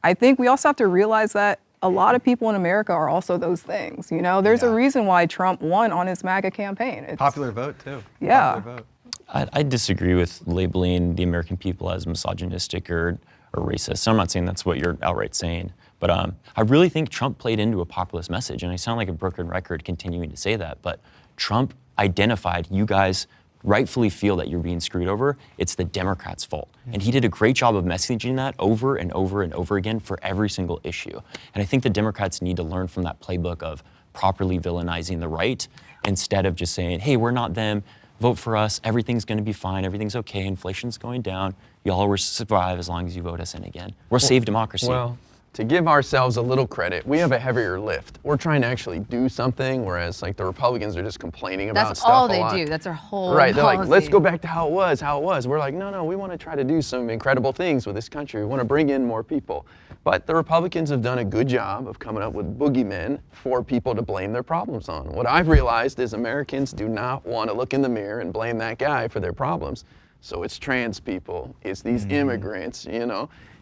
I think we also have to realize that a lot of people in America are also those things. There's a reason why Trump won on his MAGA campaign. It's, Popular vote, too. Yeah. Popular vote. I disagree with labeling the American people as misogynistic or racist. I'm not saying that's what you're outright saying, but I really think Trump played into a populist message, and I sound like a broken record continuing to say that, but Trump identified you guys rightfully feel that you're being screwed over, it's the Democrats' fault. And he did a great job of messaging that over and over and over again for every single issue. And I think the Democrats need to learn from that playbook of properly villainizing the right instead of just saying, hey, we're not them, vote for us, everything's gonna be fine, everything's okay, inflation's going down, y'all will survive as long as you vote us in again. We're save democracy. Well, to give ourselves a little credit, we have a heavier lift. We're trying to actually do something, whereas the Republicans are just complaining about That's stuff all a they lot. do. That's their whole Right, they're like, policy. let's go back to how it was. We're like, no, we want to try to do some incredible things with this country. We want to bring in more people. But the Republicans have done a good job of coming up with boogeymen for people to blame their problems on. What I've realized is Americans do not want to look in the mirror and blame that guy for their problems. So it's trans people, it's these immigrants,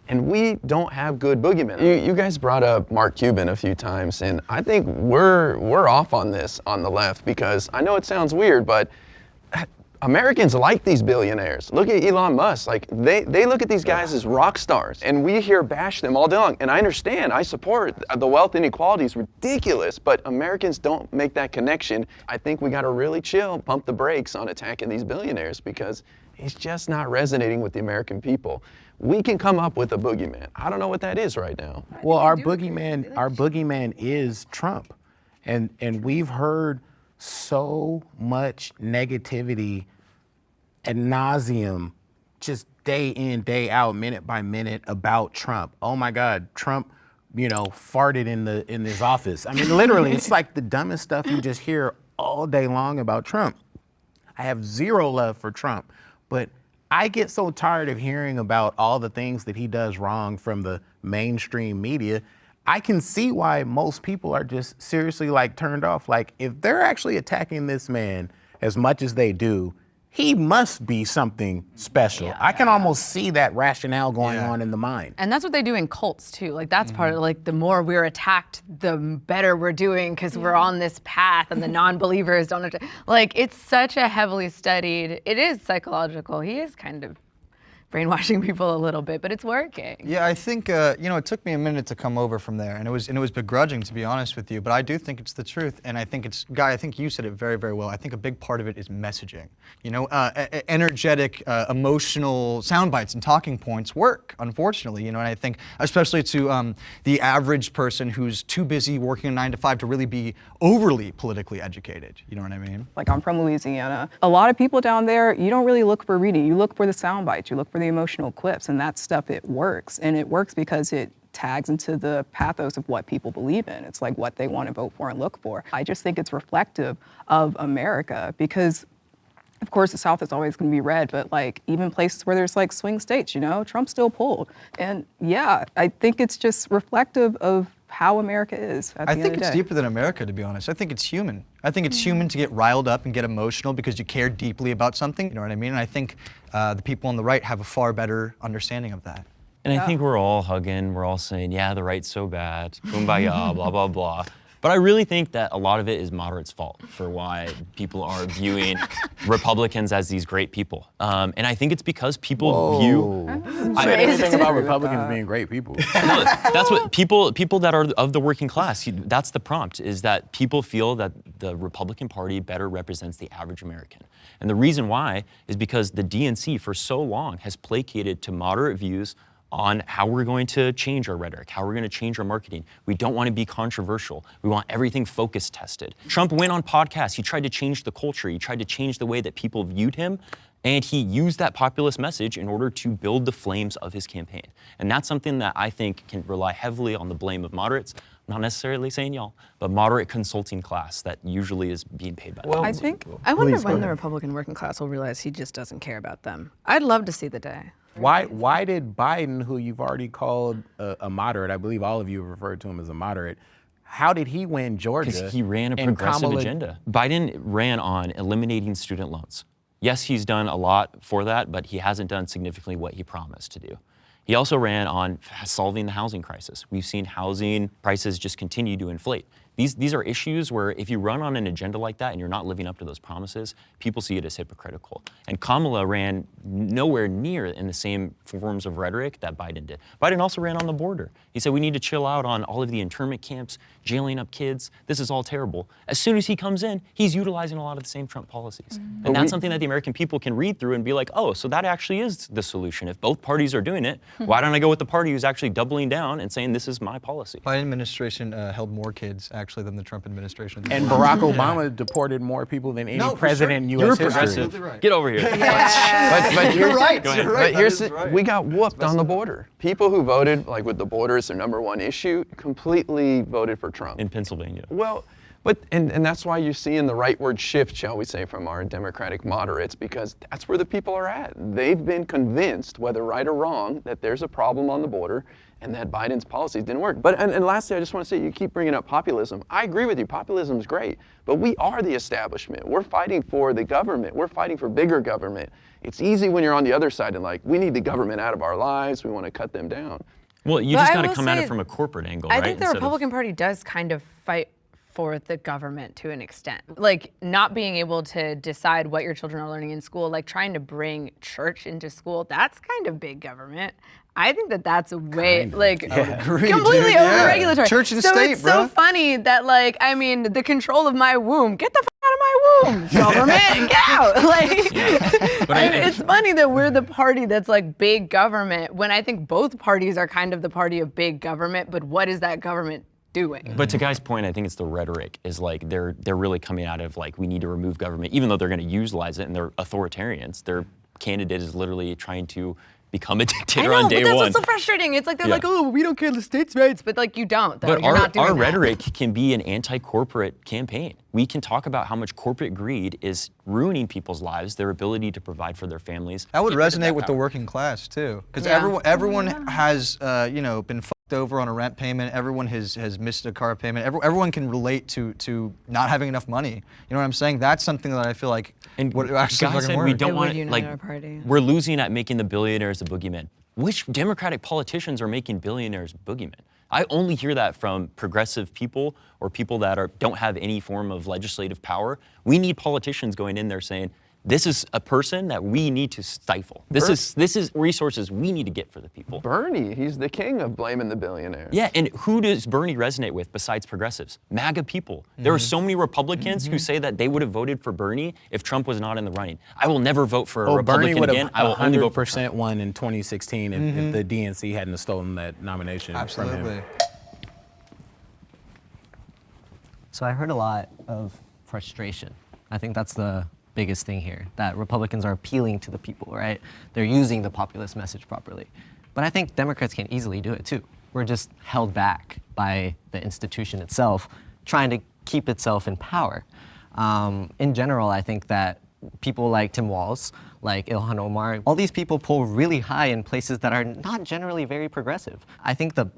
and we don't have good boogeymen. You guys brought up Mark Cuban a few times, and I think we're off on this on the left because I know it sounds weird, but Americans like these billionaires. Look at Elon Musk. They look at these guys as rock stars, and we here bash them all day long. And I understand, I support the wealth inequality is ridiculous, but Americans don't make that connection. I think we got to really chill, pump the brakes on attacking these billionaires because it's just not resonating with the American people. We can come up with a boogeyman. I don't know what that is right now. Well, our boogeyman is Trump, and we've heard so much negativity ad nauseum, just day in, day out, minute by minute about Trump. Oh my God, Trump, farted in his office. I mean, literally, it's like the dumbest stuff you just hear all day long about Trump. I have zero love for Trump, but I get so tired of hearing about all the things that he does wrong from the mainstream media. I can see why most people are just seriously turned off. If they're actually attacking this man as much as they do, he must be something special. I can almost see that rationale going on in the mind. And that's what they do in cults too. That's part of the more we're attacked, the better we're doing because we're on this path and the non-believers don't attack. It's such a heavily studied, it is psychological. He is kind of brainwashing people a little bit, but it's working. Yeah, I think it took me a minute to come over from there, and it was begrudging, to be honest with you. But I do think it's the truth, and I think I think you said it very, very well. I think a big part of it is messaging. Energetic, emotional sound bites and talking points work, unfortunately. And I think especially to the average person who's too busy working a 9 to 5 to really be overly politically educated. You know what I mean? I'm from Louisiana. A lot of people down there, you don't really look for reading. You look for the sound bites. You look for the emotional clips, and that stuff, it works. And it works because it tags into the pathos of what people believe in. It's what they want to vote for and look for. I just think it's reflective of America because, of course, the South is always going to be red, but even places where there's swing states, Trump still pulled. And yeah, I think it's just reflective of how America is at the end of the day. I think it's deeper than America, to be honest. I think it's human. I think it's human to get riled up and get emotional because you care deeply about something. You know what I mean? And I think the people on the right have a far better understanding of that. And I think we're all hugging, we're all saying, yeah, the right's so bad, kumbaya, blah, blah, blah. But I really think that a lot of it is moderates' fault for why people are viewing Republicans as these great people. And I think it's because people view... I said anything about Republicans being great people. No, that's what people that are of the working class, that's the prompt, is that people feel that the Republican Party better represents the average American. And the reason why is because the DNC for so long has placated to moderate views on how we're going to change our rhetoric, how we're going to change our marketing. We don't want to be controversial. We want everything focus tested. Trump went on podcasts. He tried to change the culture. He tried to change the way that people viewed him. And he used that populist message in order to build the flames of his campaign. And that's something that I think can rely heavily on the blame of moderates. Not necessarily saying y'all, but moderate consulting class that usually is being paid by them. I wonder when the Republican working class will realize he just doesn't care about them. I'd love to see the day. Why did Biden, who you've already called a moderate, I believe all of you have referred to him as a moderate, how did he win Georgia? Because he ran a progressive agenda. Biden ran on eliminating student loans. Yes, he's done a lot for that, but he hasn't done significantly what he promised to do. He also ran on solving the housing crisis. We've seen housing prices just continue to inflate. These are issues where if you run on an agenda like that and you're not living up to those promises, people see it as hypocritical. And Kamala ran nowhere near in the same forms of rhetoric that Biden did. Biden also ran on the border. He said we need to chill out on all of the internment camps, jailing up kids. This is all terrible. As soon as he comes in, he's utilizing a lot of the same Trump policies. And that's something that the American people can read through and be like, oh, so that actually is the solution. If both parties are doing it, why don't I go with the party who's actually doubling down and saying this is my policy? Biden administration held more kids actually than the Trump administration. And Barack Obama deported more people than any president in U.S. history. Right. Get over here. But you're right. But here's we got whooped on the border. People who voted like with the border as their #1 issue completely voted for Trump. In Pennsylvania. Well, but and that's why you're seeing the rightward shift, shall we say, from our Democratic moderates, because that's where the people are at. They've been convinced, whether right or wrong, that there's a problem on the border and that Biden's policies didn't work. But and lastly, I just want to say, you keep bringing up populism. I agree with you, populism is great, but we are the establishment. We're fighting for the government. We're fighting for bigger government. It's easy when you're on the other side and like, we need the government out of our lives. We want to cut them down. Well, you just got to come at it from a corporate angle, right? I think the Republican Party does kind of fight for the government to an extent. Like not being able to decide what your children are learning in school, like trying to bring church into school, that's kind of big government. I think that that's a way, completely over-regulatory. Church and so state, it's bro. so funny that, like, I mean, the control of my womb, get the f out of my womb, government, get out. Like, it's funny that we're the party that's like big government when I think both parties are kind of the party of big government, but what is that government doing? But to Guy's point, I think it's the rhetoric is like they're really coming out of like we need to remove government, even though they're going to utilize it and they're authoritarians. Their candidate is literally trying to become a dictator on day but that's one. what's so frustrating. It's like they're like, oh, we don't care the states' rights, but like you don't. Though. But You're not doing our that. rhetoric can be an anti-corporate campaign. We can talk about how much corporate greed is ruining people's lives, their ability to provide for their families. That would resonate with the working class too, because everyone has been fucked over on a rent payment. Everyone has missed a car payment. Everyone can relate to not having enough money. You know what I'm saying? That's something that I feel like would actually Guy fucking said work. we don't want unite like our party. we're losing at making the billionaires the boogeyman. Which Democratic politicians are making billionaires boogeymen? I only hear that from progressive people or people that don't have any form of legislative power. We need politicians going in there saying, this is a person that we need to stifle. This is resources we need to get for the people. Bernie, he's the king of blaming the billionaires. Yeah, and who does Bernie resonate with besides progressives? MAGA people. There are so many Republicans who say that they would have voted for Bernie if Trump was not in the running. I will never vote for a Republican Bernie would again. I will only vote for 100% Trump. won in 2016 if the DNC hadn't stolen that nomination from him. Absolutely. So I heard a lot of frustration. I think that's the biggest thing here, that Republicans are appealing to the people, right? They're using the populist message properly. But I think Democrats can easily do it too. We're just held back by the institution itself, trying to keep itself in power. In general, I think that people like Tim Walz, like Ilhan Omar, all these people pull really high in places that are not generally very progressive. I think the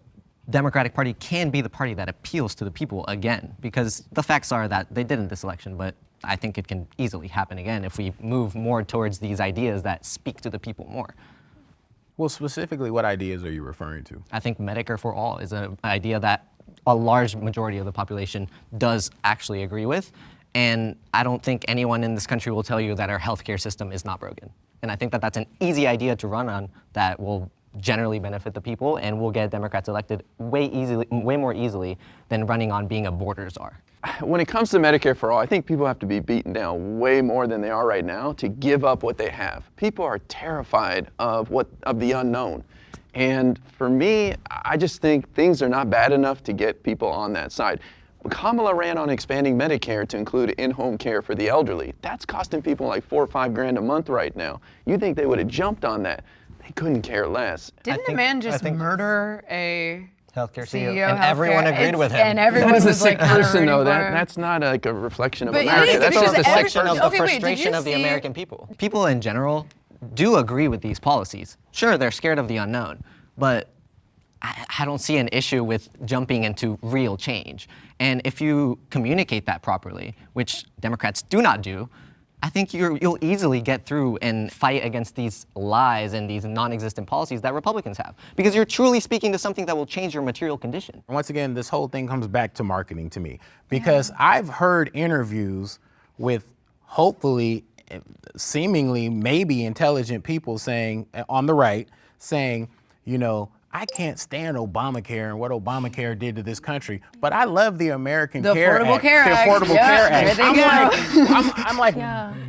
Democratic Party can be the party that appeals to the people again, because the facts are that they did in this election, but I think it can easily happen again if we move more towards these ideas that speak to the people more. Well, specifically, what ideas are you referring to? I think Medicare for all is an idea that a large majority of the population does actually agree with. And I don't think anyone in this country will tell you that our healthcare system is not broken. And I think that that's an easy idea to run on that will generally benefit the people and will get Democrats elected way more easily than running on being a border czar. When it comes to Medicare for all, I think people have to be beaten down way more than they are right now to give up what they have. People are terrified of the unknown. And for me, I just think things are not bad enough to get people on that side. Kamala ran on expanding Medicare to include in-home care for the elderly. That's costing people like $4 or $5 grand a month right now. You think they would have jumped on that? They couldn't care less. Didn't the man just murder a healthcare CEO? And everyone agreed with him. And everyone That is a was sick like kind of person, rooting though. for him. That's not like a reflection of But it America. is, That's because just a sick reflection of person. the frustration of the American people. People in general do agree with these policies. Sure, they're scared of the unknown, but I don't see an issue with jumping into real change. And if you communicate that properly, which Democrats do not do, I think you'll easily get through and fight against these lies and these non-existent policies that Republicans have. Because you're truly speaking to something that will change your material condition. Once again, this whole thing comes back to marketing to me, because I've heard interviews with hopefully, seemingly, maybe intelligent people saying, on the right, saying, you know, I can't stand Obamacare and what Obamacare did to this country, but I love the American Care Affordable Act. Care The Act. Affordable Yeah, Care Act. there they go. I'm like,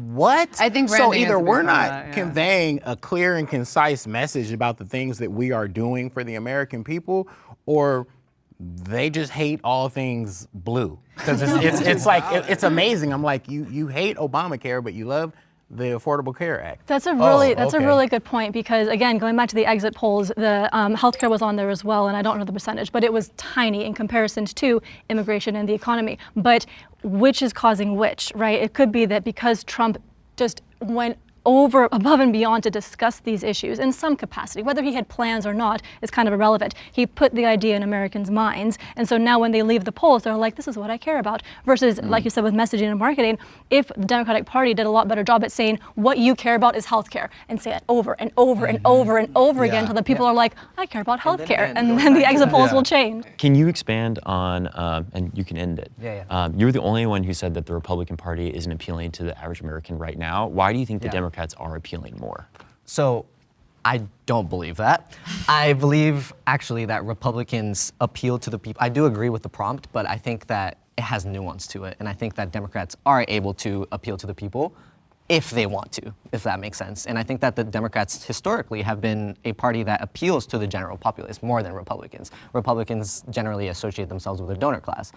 what? I think so. branding Either is a we're big not part of that, yeah. conveying a clear and concise message about the things that we are doing for the American people, or they just hate all things blue. Because it's like it's amazing. I'm like, you hate Obamacare, but you love the Affordable Care Act. That's a really good point, because again, going back to the exit polls, the healthcare was on there as well, and I don't know the percentage, but it was tiny in comparison to immigration and the economy. But which is causing which, right? It could be that because Trump just went above and beyond to discuss these issues in some capacity. Whether he had plans or not is kind of irrelevant. He put the idea in Americans' minds, and so now when they leave the polls, they're like, this is what I care about. Versus, like you said, with messaging and marketing, if the Democratic Party did a lot better job at saying what you care about is healthcare, and say it over and over and over and over again until the people are like, I care about healthcare, and then the exit polls will change. Can you expand on, and you can end it. You're the only one who said that the Republican Party isn't appealing to the average American right now. Why do you think the Democrats are appealing more? So I don't believe that. I believe actually that Republicans appeal to the people. I do agree with the prompt, but I think that it has nuance to it. And I think that Democrats are able to appeal to the people if they want to, if that makes sense. And I think that the Democrats historically have been a party that appeals to the general populace more than Republicans. Republicans generally associate themselves with a donor class.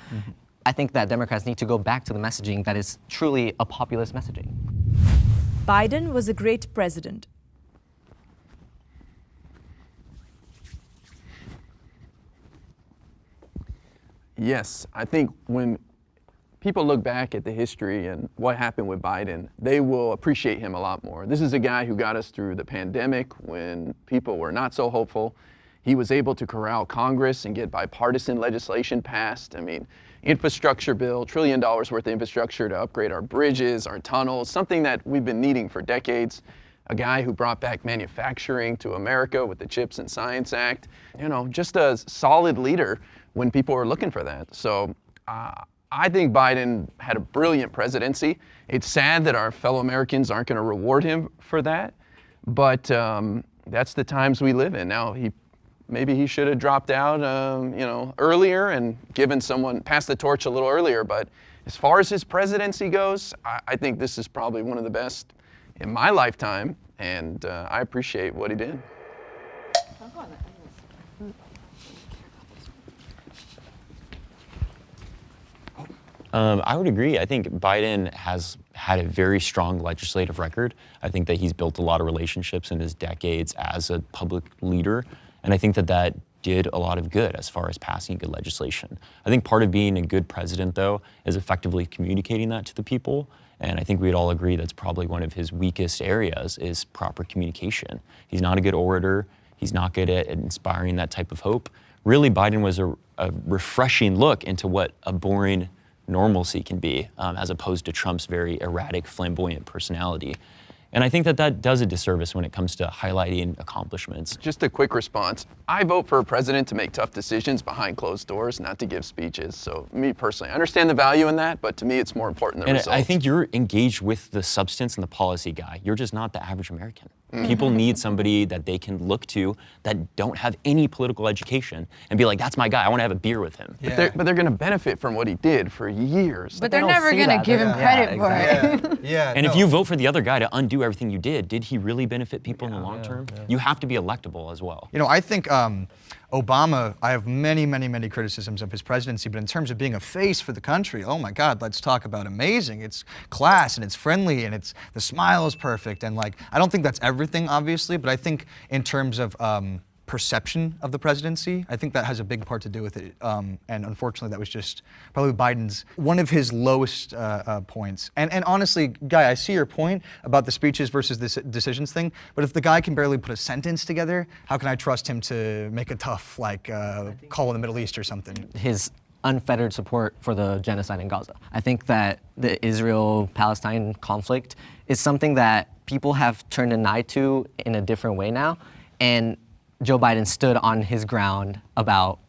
I think that Democrats need to go back to the messaging that is truly a populist messaging. Biden was a great president. Yes, I think when people look back at the history and what happened with Biden, they will appreciate him a lot more. This is a guy who got us through the pandemic when people were not so hopeful. He was able to corral Congress and get bipartisan legislation passed. I mean, infrastructure bill, $1 trillion worth of infrastructure to upgrade our bridges, our tunnels, something that we've been needing for decades. A guy who brought back manufacturing to America with the CHIPS and Science Act. You know, just a solid leader when people were looking for that. So I think Biden had a brilliant presidency. It's sad that our fellow Americans aren't going to reward him for that, but that's the times we live in. Now, maybe he should have dropped out, earlier and passed the torch a little earlier. But as far as his presidency goes, I think this is probably one of the best in my lifetime, and I appreciate what he did. I would agree. I think Biden has had a very strong legislative record. I think that he's built a lot of relationships in his decades as a public leader. And I think that did a lot of good as far as passing good legislation. I think part of being a good president, though, is effectively communicating that to the people. And I think we'd all agree that's probably one of his weakest areas is proper communication. He's not a good orator. He's not good at inspiring that type of hope. Really, Biden was a refreshing look into what a boring normalcy can be, as opposed to Trump's very erratic, flamboyant personality. And I think that that does a disservice when it comes to highlighting accomplishments. Just a quick response. I vote for a president to make tough decisions behind closed doors, not to give speeches. So me personally, I understand the value in that, but to me it's more important the And results. I think you're engaged with the substance and the policy guy. You're just not the average American. People need somebody that they can look to that don't have any political education and be like, that's my guy, I want to have a beer with him. But they're going to benefit from what he did for years. But they're never going to give him credit for it. And if you vote for the other guy to undo everything you did he really benefit people in the long term? You have to be electable as well. You know, I think Obama, I have many, many, many criticisms of his presidency, but in terms of being a face for the country, oh my God, let's talk about amazing. It's class and it's friendly and it's the smile is perfect. And like, I don't think that's everything, obviously, but I think in terms of perception of the presidency, I think that has a big part to do with it. And unfortunately, that was just probably Biden's, one of his lowest points. And honestly, Guy, I see your point about the speeches versus the decisions thing, but if the guy can barely put a sentence together, how can I trust him to make a tough, like, call in the Middle East or something? His unfettered support for the genocide in Gaza. I think that the Israel-Palestine conflict is something that people have turned an eye to in a different way now, and Joe Biden stood on his ground about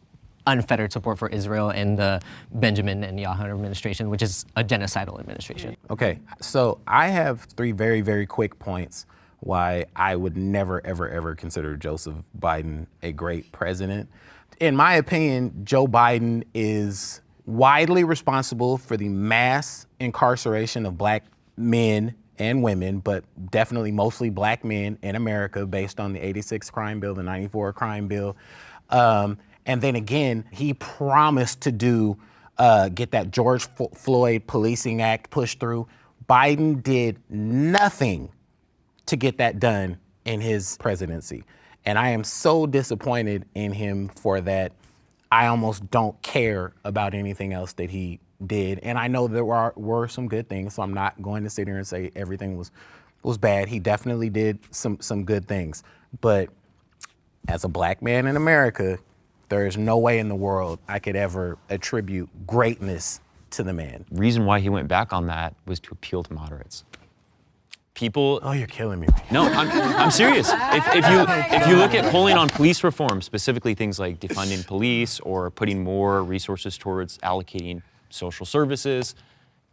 unfettered support for Israel and the Benjamin Netanyahu administration, which is a genocidal administration. Okay, so I have 3 very, very quick points why I would never, ever, ever consider Joseph Biden a great president. In my opinion, Joe Biden is widely responsible for the mass incarceration of black men and women, but definitely mostly black men in America based on the 86 crime bill, the 94 crime bill. And then again, he promised to get that George Floyd Policing Act pushed through. Biden did nothing to get that done in his presidency. And I am so disappointed in him for that. I almost don't care about anything else that he did. And I know there were some good things, so I'm not going to sit here and say everything was bad. He definitely did some good things. But as a black man in America, there is no way in the world I could ever attribute greatness to the man. Reason why he went back on that was to appeal to moderates. People. Oh, you're killing me. No, I'm serious. If you look at polling on police reform, specifically things like defunding police or putting more resources towards allocating social services,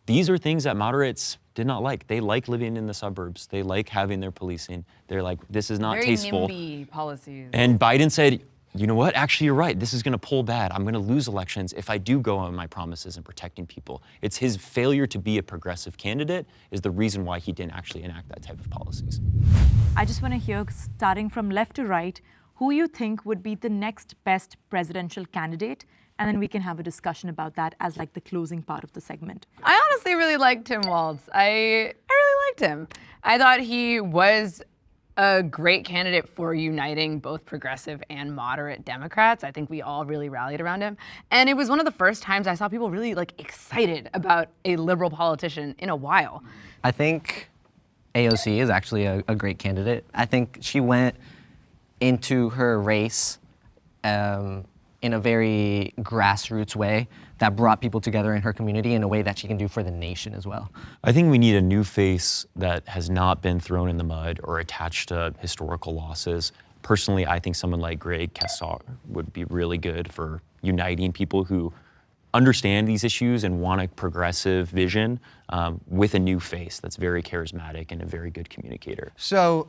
these are things that moderates did not like. They like living in the suburbs. They like having their policing. They're like, this is not Very tasteful. NIMBY policies. And Biden said, you know what? Actually, you're right. This is going to pull bad. I'm going to lose elections if I do go on my promises in protecting people. It's his failure to be a progressive candidate is the reason why he didn't actually enact that type of policies. I just want to hear, starting from left to right, who you think would be the next best presidential candidate, and then we can have a discussion about that as like the closing part of the segment. I honestly really liked Tim Walz. I really liked him. I thought he was a great candidate for uniting both progressive and moderate Democrats. I think we all really rallied around him. And it was one of the first times I saw people really excited about a liberal politician in a while. I think AOC is actually a great candidate. I think she went into her race in a very grassroots way that brought people together in her community in a way that she can do for the nation as well. I think we need a new face that has not been thrown in the mud or attached to historical losses. Personally, I think someone like Greg Kessler would be really good for uniting people who understand these issues and want a progressive vision with a new face that's very charismatic and a very good communicator. So,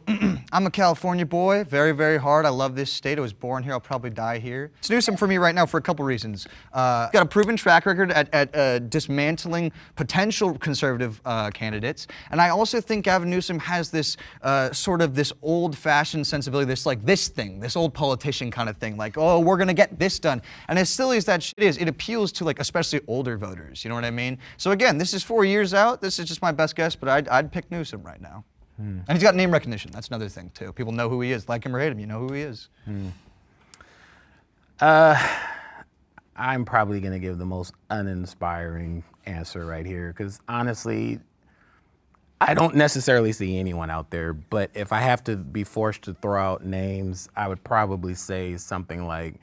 I'm a California boy, very, very hard. I love this state. I was born here. I'll probably die here. It's Newsom for me right now for a couple reasons. Got a proven track record at dismantling potential conservative candidates. And I also think Gavin Newsom has this sort of this old-fashioned sensibility, this old politician kind of thing, like, oh, we're gonna get this done. And as silly as that shit is, it appeals to especially older voters, you know what I mean? So again, this is 4 years out. This is just my best guess, but I'd pick Newsom right now. And he's got name recognition. That's another thing too. People know who he is, like him or hate him. You know who he is. I'm probably gonna give the most uninspiring answer right here, because honestly, I don't necessarily see anyone out there, but if I have to be forced to throw out names, I would probably say something like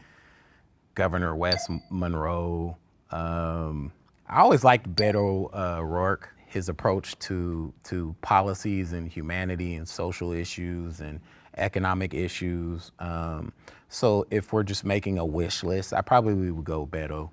Governor Wes Monroe. I always liked Beto O'Rourke. his approach to policies and humanity and social issues and economic issues. So if we're just making a wish list, I probably would go Beto.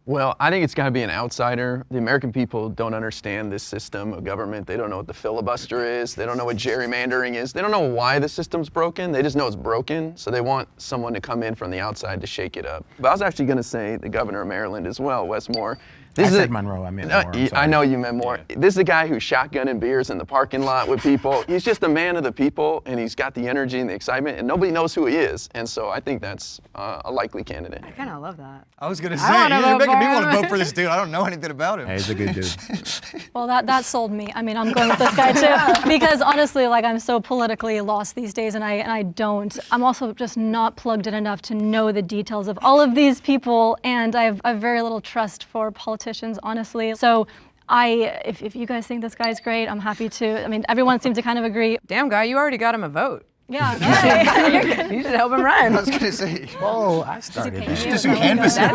Well, I think it's got to be an outsider. The American people don't understand this system of government. They don't know what the filibuster is. They don't know what gerrymandering is. They don't know why the system's broken. They just know it's broken. So they want someone to come in from the outside to shake it up. But I was actually going to say the governor of Maryland as well, Wes Moore. I said Monroe, I meant Moore. I'm sorry. I know you meant Moore. Yeah. This is a guy who's shotgunning beers in the parking lot with people. He's just a man of the people, and he's got the energy and the excitement, and nobody knows who he is. And so I think that's a likely candidate. I kind of love that. I was going to say, you're making me want to vote for this dude. I don't know anything about him. Hey, he's a good dude. Well, that sold me. I mean, I'm going with this guy too, because honestly, like, I'm so politically lost these days, and I'm also just not plugged in enough to know the details of all of these people, and I have very little trust for politicians, honestly. So if you guys think this guy's great, I'm happy to. I mean, everyone seemed to kind of agree. Damn, guy, you already got him a vote. Yeah. You should help him run. I was going to say. Oh, I started that. You should do some canvassing.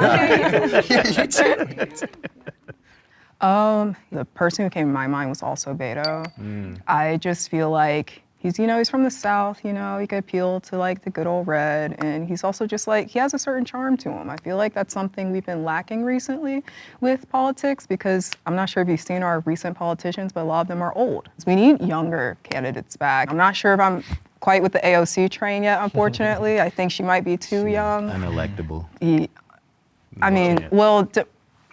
The person who came to my mind was also Beto. I just feel like he's from the South, he could appeal to like the good old red, and he's also just like, he has a certain charm to him. I feel like that's something we've been lacking recently with politics, because I'm not sure if you've seen our recent politicians, but a lot of them are old. We need younger candidates back. I'm not sure if I'm quite with the AOC train yet, unfortunately. I think she might be too young. Unelectable.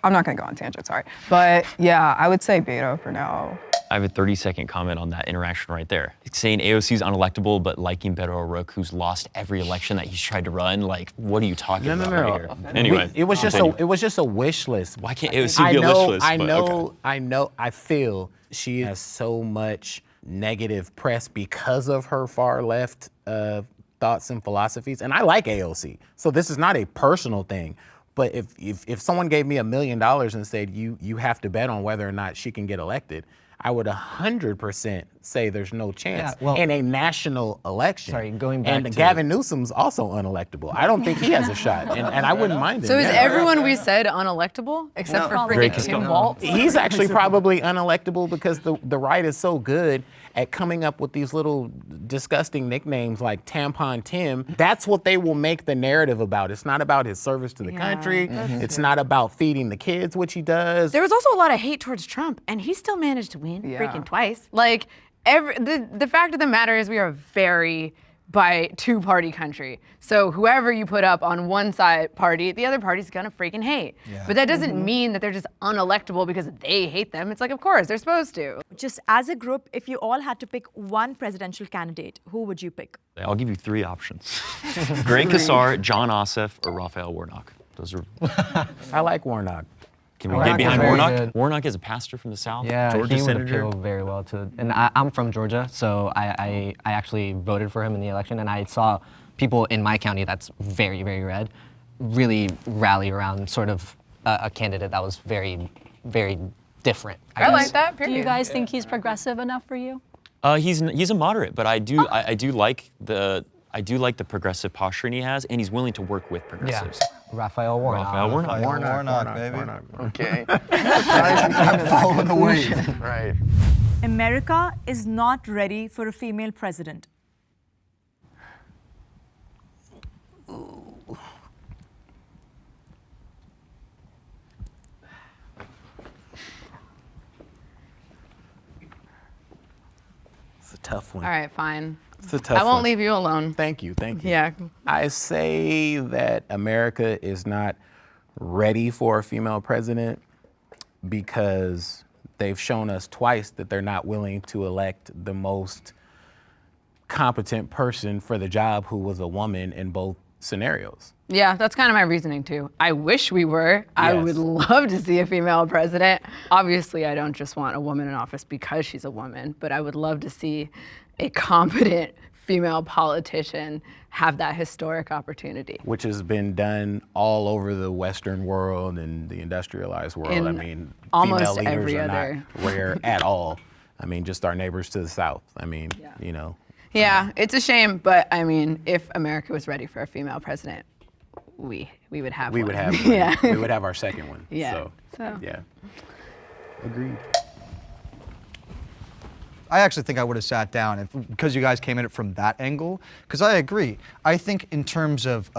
I'm not gonna go on tangent, sorry. But yeah, I would say Beto for now. I have a 30-second comment on that interaction right there. It's saying AOC's unelectable, but liking Beto O'Rourke, who's lost every election that he's tried to run. Like, what are you talking about right here? Anyway, it was just a wish list. Why can't AOC be a wish list? I feel she has so much negative press because of her far left thoughts and philosophies, and I like AOC. So this is not a personal thing. But if someone gave me $1 million and said you have to bet on whether or not she can get elected, I would 100% say there's no chance in a national election. Sorry, going back and to Gavin Newsom's also unelectable. I don't think he has a shot, and I wouldn't mind him. So is everyone we said unelectable except for freaking Tim Walz? He's actually probably unelectable because the right is so good at coming up with these little disgusting nicknames like Tampon Tim. That's what they will make the narrative about. It's not about his service to the country. It's not about feeding the kids, which he does. There was also a lot of hate towards Trump, and he still managed to win freaking twice. Like, the fact of the matter is we are very two-party country. So whoever you put up on one side party, the other party's gonna freaking hate. Yeah. But that doesn't mean that they're just unelectable because they hate them. It's like, of course, they're supposed to. Just as a group, if you all had to pick one presidential candidate, who would you pick? I'll give you 3 options. Greg Casar, John Ossoff, or Raphael Warnock. Those are. I like Warnock. Can we get behind Warnock? Warnock is a pastor from the South. Yeah, Georgia he would senator. appeal very well to. And I'm from Georgia, so I actually voted for him in the election, and I saw people in my county that's very, very red really rally around sort of a candidate that was very, very different. I like that. Period. Do you guys think he's progressive enough for you? He's a moderate, but I do like the progressive posturing he has, and he's willing to work with progressives. Yeah. Raphael Warnock. Warnock, baby. Okay. I'm following the wave. Right. America is not ready for a female president. It's a tough one. All right, fine. It's a tough one. I won't leave you alone. Thank you. Yeah. I say that America is not ready for a female president because they've shown us twice that they're not willing to elect the most competent person for the job who was a woman in both scenarios. Yeah, that's kind of my reasoning too. I wish we were. I would love to see a female president. Obviously, I don't just want a woman in office because she's a woman, but I would love to see a competent female politician have that historic opportunity. Which has been done all over the Western world and the industrialized world. I mean, almost female leaders every are other. not rare at all. I mean, just our neighbors to the south. I mean, you know. Yeah, it's a shame, but I mean, if America was ready for a female president, we would have one. We would have yeah. we would have our second one. Yeah. So. Yeah. Agreed. I actually think I would have sat down because you guys came at it from that angle, because I agree. I think in terms of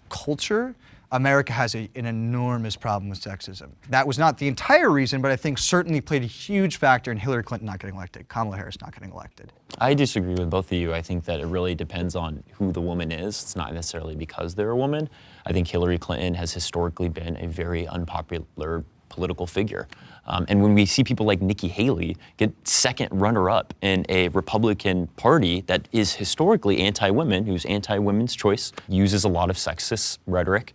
culture, America has an enormous problem with sexism. That was not the entire reason, but I think certainly played a huge factor in Hillary Clinton not getting elected, Kamala Harris not getting elected. I disagree with both of you. I think that it really depends on who the woman is. It's not necessarily because they're a woman. I think Hillary Clinton has historically been a very unpopular political figure. And when we see people like Nikki Haley get second runner-up in a Republican Party that is historically anti-women, who's anti-women's choice, uses a lot of sexist rhetoric,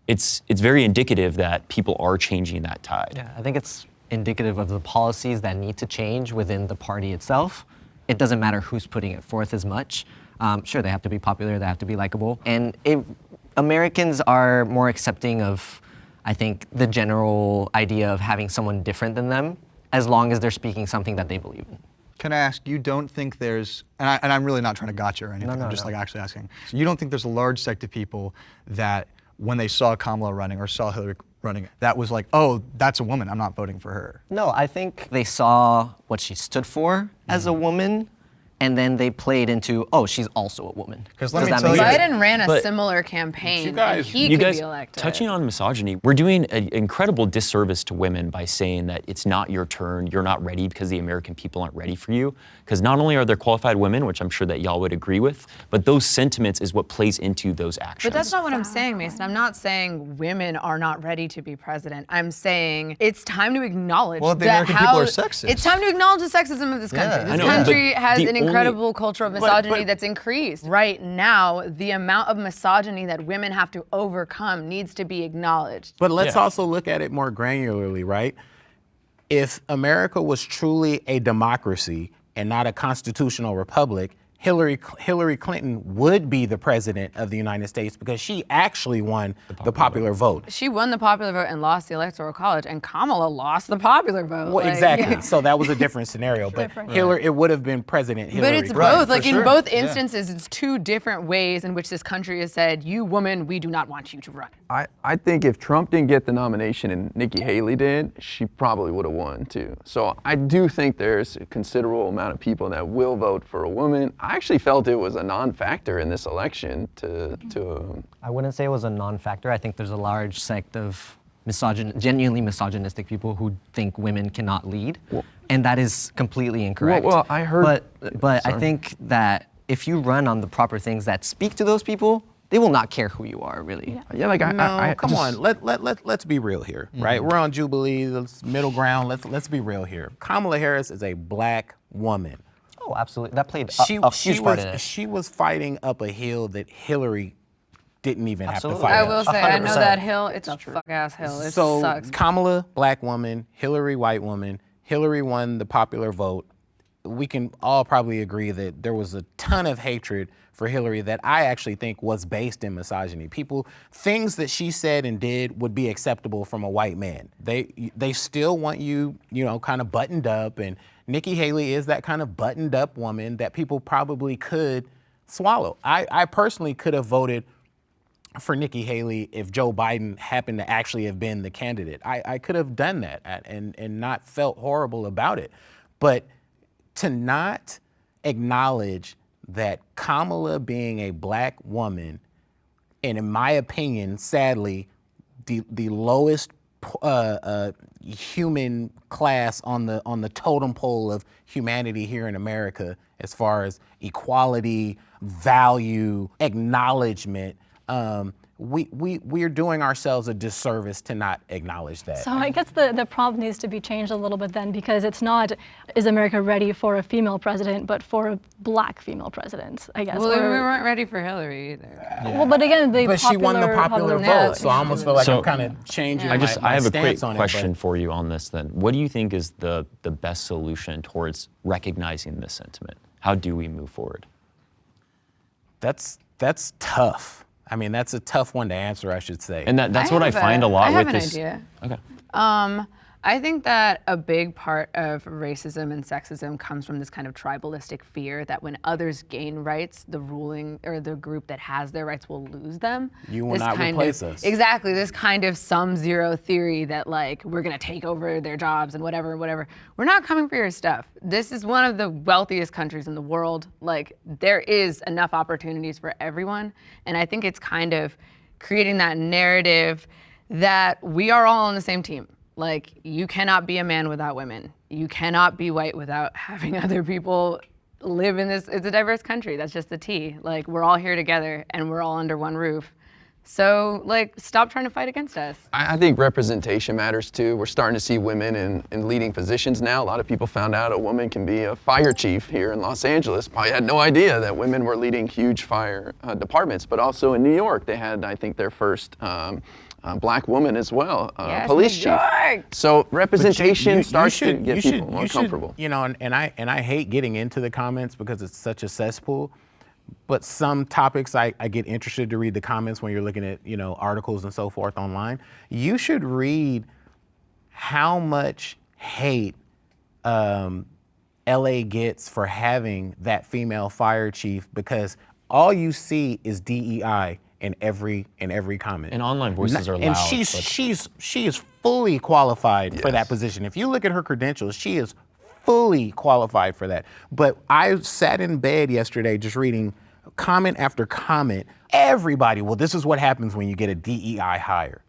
it's very indicative that people are changing that tide. Yeah, I think it's indicative of the policies that need to change within the party itself. It doesn't matter who's putting it forth as much. Sure, they have to be popular, they have to be likable. And Americans are more accepting of, I think, the general idea of having someone different than them, as long as they're speaking something that they believe in. Can I ask, you don't think there's, and I'm really not trying to gotcha or anything, I'm just like actually asking. So you don't think there's a large sect of people that when they saw Kamala running or saw Hillary running, that was like, oh, that's a woman, I'm not voting for her? No, I think they saw what she stood for as a woman, and then they played into, oh, she's also a woman. Because let me tell you, Biden ran a similar campaign, and he could be elected. Touching on misogyny, we're doing an incredible disservice to women by saying that it's not your turn, you're not ready because the American people aren't ready for you. Because not only are there qualified women, which I'm sure that y'all would agree with, but those sentiments is what plays into those actions. But that's not what I'm saying, Mason. I'm not saying women are not ready to be president. I'm saying it's time to acknowledge the American people are sexist. It's time to acknowledge the sexism of this country. This country has an incredible culture of misogyny that's increased. Right now, the amount of misogyny that women have to overcome needs to be acknowledged. But let's also look at it more granularly, right? If America was truly a democracy and not a constitutional republic, Hillary Clinton would be the president of the United States because she actually won the popular vote. She won the popular vote and lost the Electoral College, and Kamala lost the popular vote. Well, exactly. So that was a different scenario. But Hillary, it would have been President Hillary. But it's both. Like in both instances, it's two different ways in which this country has said, "You woman, we do not want you to run." I think if Trump didn't get the nomination and Nikki Haley did, she probably would have won too. So I do think there's a considerable amount of people that will vote for a woman. I actually felt it was a non-factor in this election I wouldn't say it was a non-factor. I think there's a large sect of genuinely misogynistic people who think women cannot lead, and that is completely incorrect. Well, I heard... But I think that if you run on the proper things that speak to those people, they will not care who you are, really. Yeah, like come on. Let's be real here, right? We're on Jubilee, the middle ground. Let's be real here. Kamala Harris is a black woman. Oh, absolutely. That played a huge part in it. She was fighting up a hill that Hillary didn't even have to fight I up. will say, 100%. I know that hill. It's a fuck-ass hill. It sucks. Kamala, black woman, Hillary, white woman. Hillary won the popular vote. We can all probably agree that there was a ton of hatred for Hillary that I actually think was based in misogyny. Things that she said and did would be acceptable from a white man. They still want you, kind of buttoned up, and Nikki Haley is that kind of buttoned up woman that people probably could swallow. I personally could have voted for Nikki Haley if Joe Biden happened to actually have been the candidate. I could have done that and not felt horrible about it. But to not acknowledge that Kamala being a black woman, and in my opinion, sadly, the lowest human class on the totem pole of humanity here in America, as far as equality, value, acknowledgement, we're doing ourselves a disservice to not acknowledge that. So I guess the prompt needs to be changed a little bit then, because it's not, is America ready for a female president, but for a black female president, I guess. Well, we weren't ready for Hillary either. Yeah. Well, but again, she won the popular vote, so I almost feel like I'm kind of changing my I have a quick stance on question for you on this then. What do you think is the best solution towards recognizing this sentiment? How do we move forward? That's tough. I mean, that's a tough one to answer, I should say. And that's what I find a lot with this. I have an idea. Okay. I think that a big part of racism and sexism comes from this kind of tribalistic fear that when others gain rights, the ruling or the group that has their rights will lose them. You will not replace us. Exactly, this kind of sum zero theory that like we're gonna take over their jobs and whatever. We're not coming for your stuff. This is one of the wealthiest countries in the world. Like there is enough opportunities for everyone. And I think it's kind of creating that narrative that we are all on the same team. Like, you cannot be a man without women. You cannot be white without having other people live in this. It's a diverse country. That's just the T. Like, we're all here together and we're all under one roof. So, like, stop trying to fight against us. I think representation matters too. We're starting to see women in leading positions now. A lot of people found out a woman can be a fire chief here in Los Angeles. Probably had no idea that women were leading huge fire departments, but also in New York, they had, I think, their first black woman as well, Yes, police New chief. York. So representation starts to get you people more should, comfortable. You know, and I hate getting into the comments because it's such a cesspool. But some topics I get interested to read the comments when you're looking at, you know, articles and so forth online. You should read how much hate LA gets for having that female fire chief, because all you see is DEI in every comment. And online voices are loud. And she is fully qualified for that position. If you look at her credentials, she is fully qualified for that. But I sat in bed yesterday just reading comment after comment. Everybody, well, this is what happens when you get a DEI hire.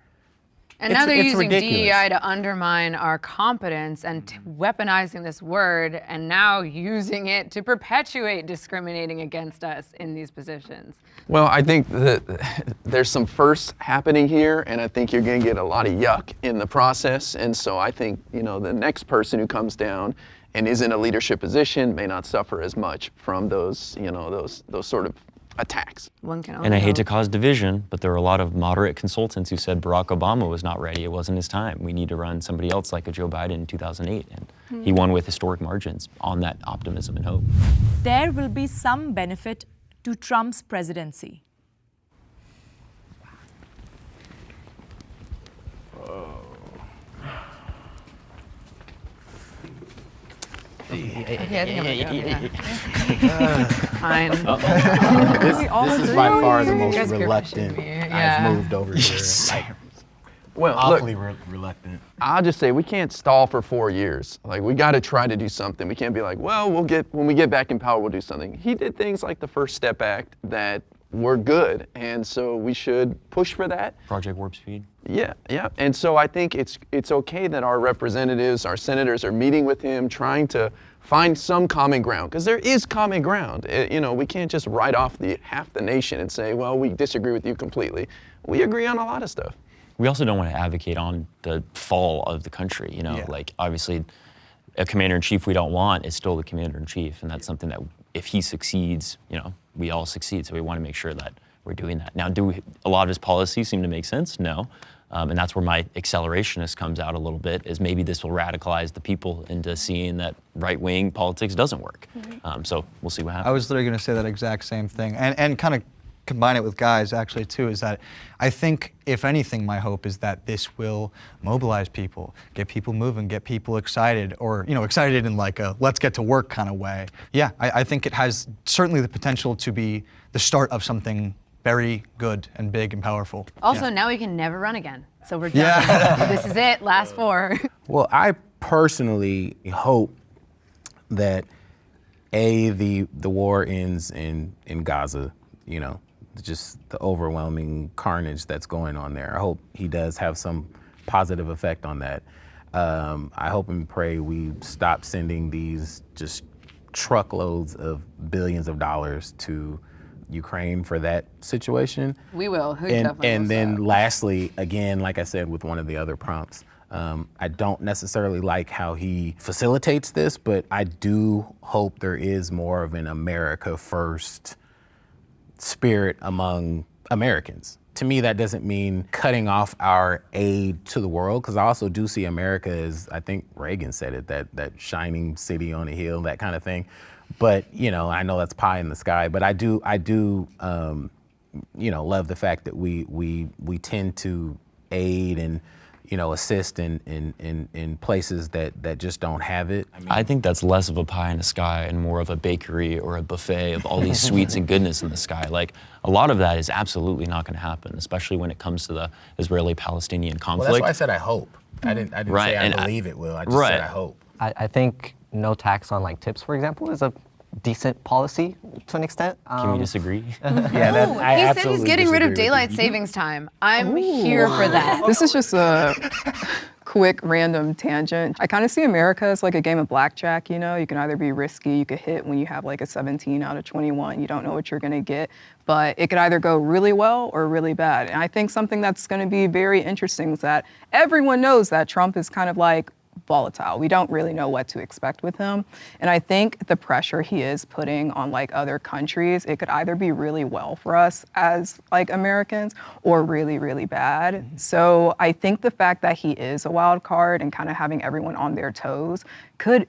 And now they're using ridiculous. DEI to undermine our competence and weaponizing this word and now using it to perpetuate discriminating against us in these positions. Well, I think that there's some firsts happening here, and I think you're going to get a lot of yuck in the process. And so I think, you know, the next person who comes down and is in a leadership position may not suffer as much from those, you know, those sort of attacks. One can only And I hate to hope. cause division, but there were a lot of moderate consultants who said Barack Obama was not ready. It wasn't his time. We need to run somebody else like a Joe Biden in 2008. And he won with historic margins on that optimism and hope. There will be some benefit to Trump's presidency. Fine. This is by far the most guys keep reluctant pushing me, yeah. I've moved over here. Like, Well, awfully look, reluctant. I'll just say we can't stall for 4 years. Like, we got to try to do something. We can't be like, well, when we get back in power, we'll do something. He did things like the First Step Act that were good, and so we should push for that. Project Warp Speed. Yeah. And so I think it's okay that our representatives, our senators are meeting with him, trying to find some common ground, because there is common ground. You know, we can't just write off half the nation and say, well, we disagree with you completely. We agree on a lot of stuff. We also don't want to advocate on the fall of the country. You know, like obviously a commander-in-chief we don't want is still the commander-in-chief, and that's something that if he succeeds, you know, we all succeed. So we want to make sure that we're doing that. Now, a lot of his policies seem to make sense? No. And that's where my accelerationist comes out a little bit, is maybe this will radicalize the people into seeing that right-wing politics doesn't work. So we'll see what happens. I was literally going to say that exact same thing, and kind of combine it with guys actually too, is that I think, if anything, my hope is that this will mobilize people, get people moving, get people excited, or, you know, excited in like a let's get to work kind of way. Yeah, I think it has certainly the potential to be the start of something very good and big and powerful. Also, now we can never run again. So we're done. This is it, last 4. Well, I personally hope that the war ends in Gaza, you know, just the overwhelming carnage that's going on there. I hope he does have some positive effect on that. I hope and pray we stop sending these just truckloads of billions of dollars to Ukraine for that situation. We will. Who And definitely then will. lastly, again, like I said with one of the other prompts, I don't necessarily like how he facilitates this, but I do hope there is more of an America first spirit among Americans. To me, that doesn't mean cutting off our aid to the world, because I also do see America as, I think Reagan said it, that shining city on a hill, that kind of thing. But, you know, I know that's pie in the sky, but I do, you know, love the fact that we tend to aid and, assist in places that just don't have it. I think that's less of a pie in the sky and more of a bakery or a buffet of all these sweets and goodness in the sky. Like, a lot of that is absolutely not going to happen, especially when it comes to the Israeli-Palestinian conflict. Well, that's why I said I hope. I didn't Right, say I and believe it will. I just said I hope. I think no tax on like tips, for example, is a decent policy to an extent. Can we disagree? Yeah, I He said absolutely he's getting rid of disagree with daylight you. savings time. I'm here for that. This is just a quick random tangent. I kind of see America as like a game of blackjack, you can either be risky, you could hit when you have like a 17 out of 21, you don't know what you're gonna get, but it could either go really well or really bad. And I think something that's gonna be very interesting is that everyone knows that Trump is kind of like volatile. We don't really know what to expect with him. And I think the pressure he is putting on like other countries, it could either be really well for us as like Americans or really, really bad. So I think the fact that he is a wild card and kind of having everyone on their toes could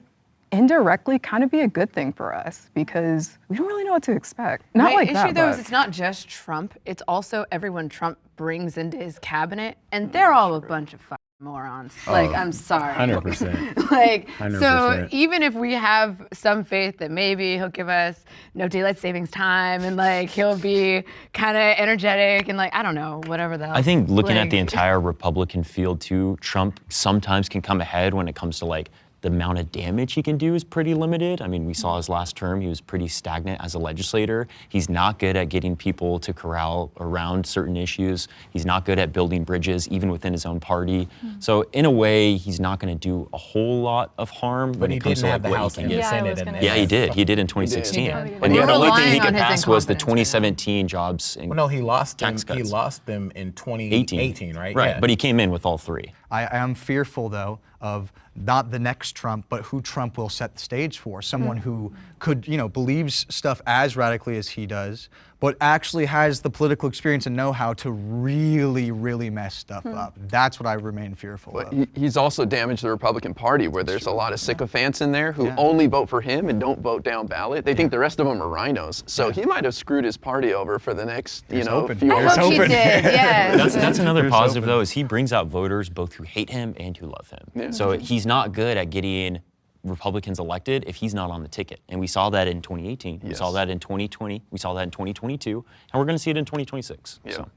indirectly kind of be a good thing for us because we don't really know what to expect. Not My like issue that, though but is it's not just Trump, it's also everyone Trump brings into his cabinet, and they're all a bunch of fucking morons. Like, I'm sorry. 100%. Like, 100%. so even if we have some faith that maybe he'll give us no daylight savings time and like he'll be kind of energetic and like, I don't know, whatever the hell. I think looking at Like- the entire Republican field too, Trump sometimes can come ahead when it comes to like the amount of damage he can do is pretty limited. I mean, we saw his last term, he was pretty stagnant as a legislator. He's not good at getting people to corral around certain issues. He's not good at building bridges, even within his own party. So in a way, he's not gonna do a whole lot of harm when But he it comes didn't to have like the what House he and can the get. Yeah, I Senate. was and gonna the- Yeah, he did. He did in 2016. He And We're the only relying thing he on could his pass was the incompetence right now. 2017 jobs in Well, no, he lost them. tax He cuts. lost them in 2018, right? Right, Yeah. but he came in with all three. I am fearful, though, of not the next Trump, but who Trump will set the stage for. Someone who could, believes stuff as radically as he does, but actually has the political experience and know-how to really, really mess stuff up. That's what I remain fearful But of. he's also damaged the Republican Party, where there's a lot of sycophants in there who only vote for him and don't vote down ballot. They think the rest of them are rhinos. So he might have screwed his party over for the next, hoping. few I Here's hope he hoping. did, yes. That's another Here's positive hoping. though, is he brings out voters both who hate him and who love him. So he's not good at getting Republicans elected if he's not on the ticket. And we saw that in 2018. We saw Yes. that in 2020. We saw that in 2022. And we're going to see it in 2026. Yeah. So.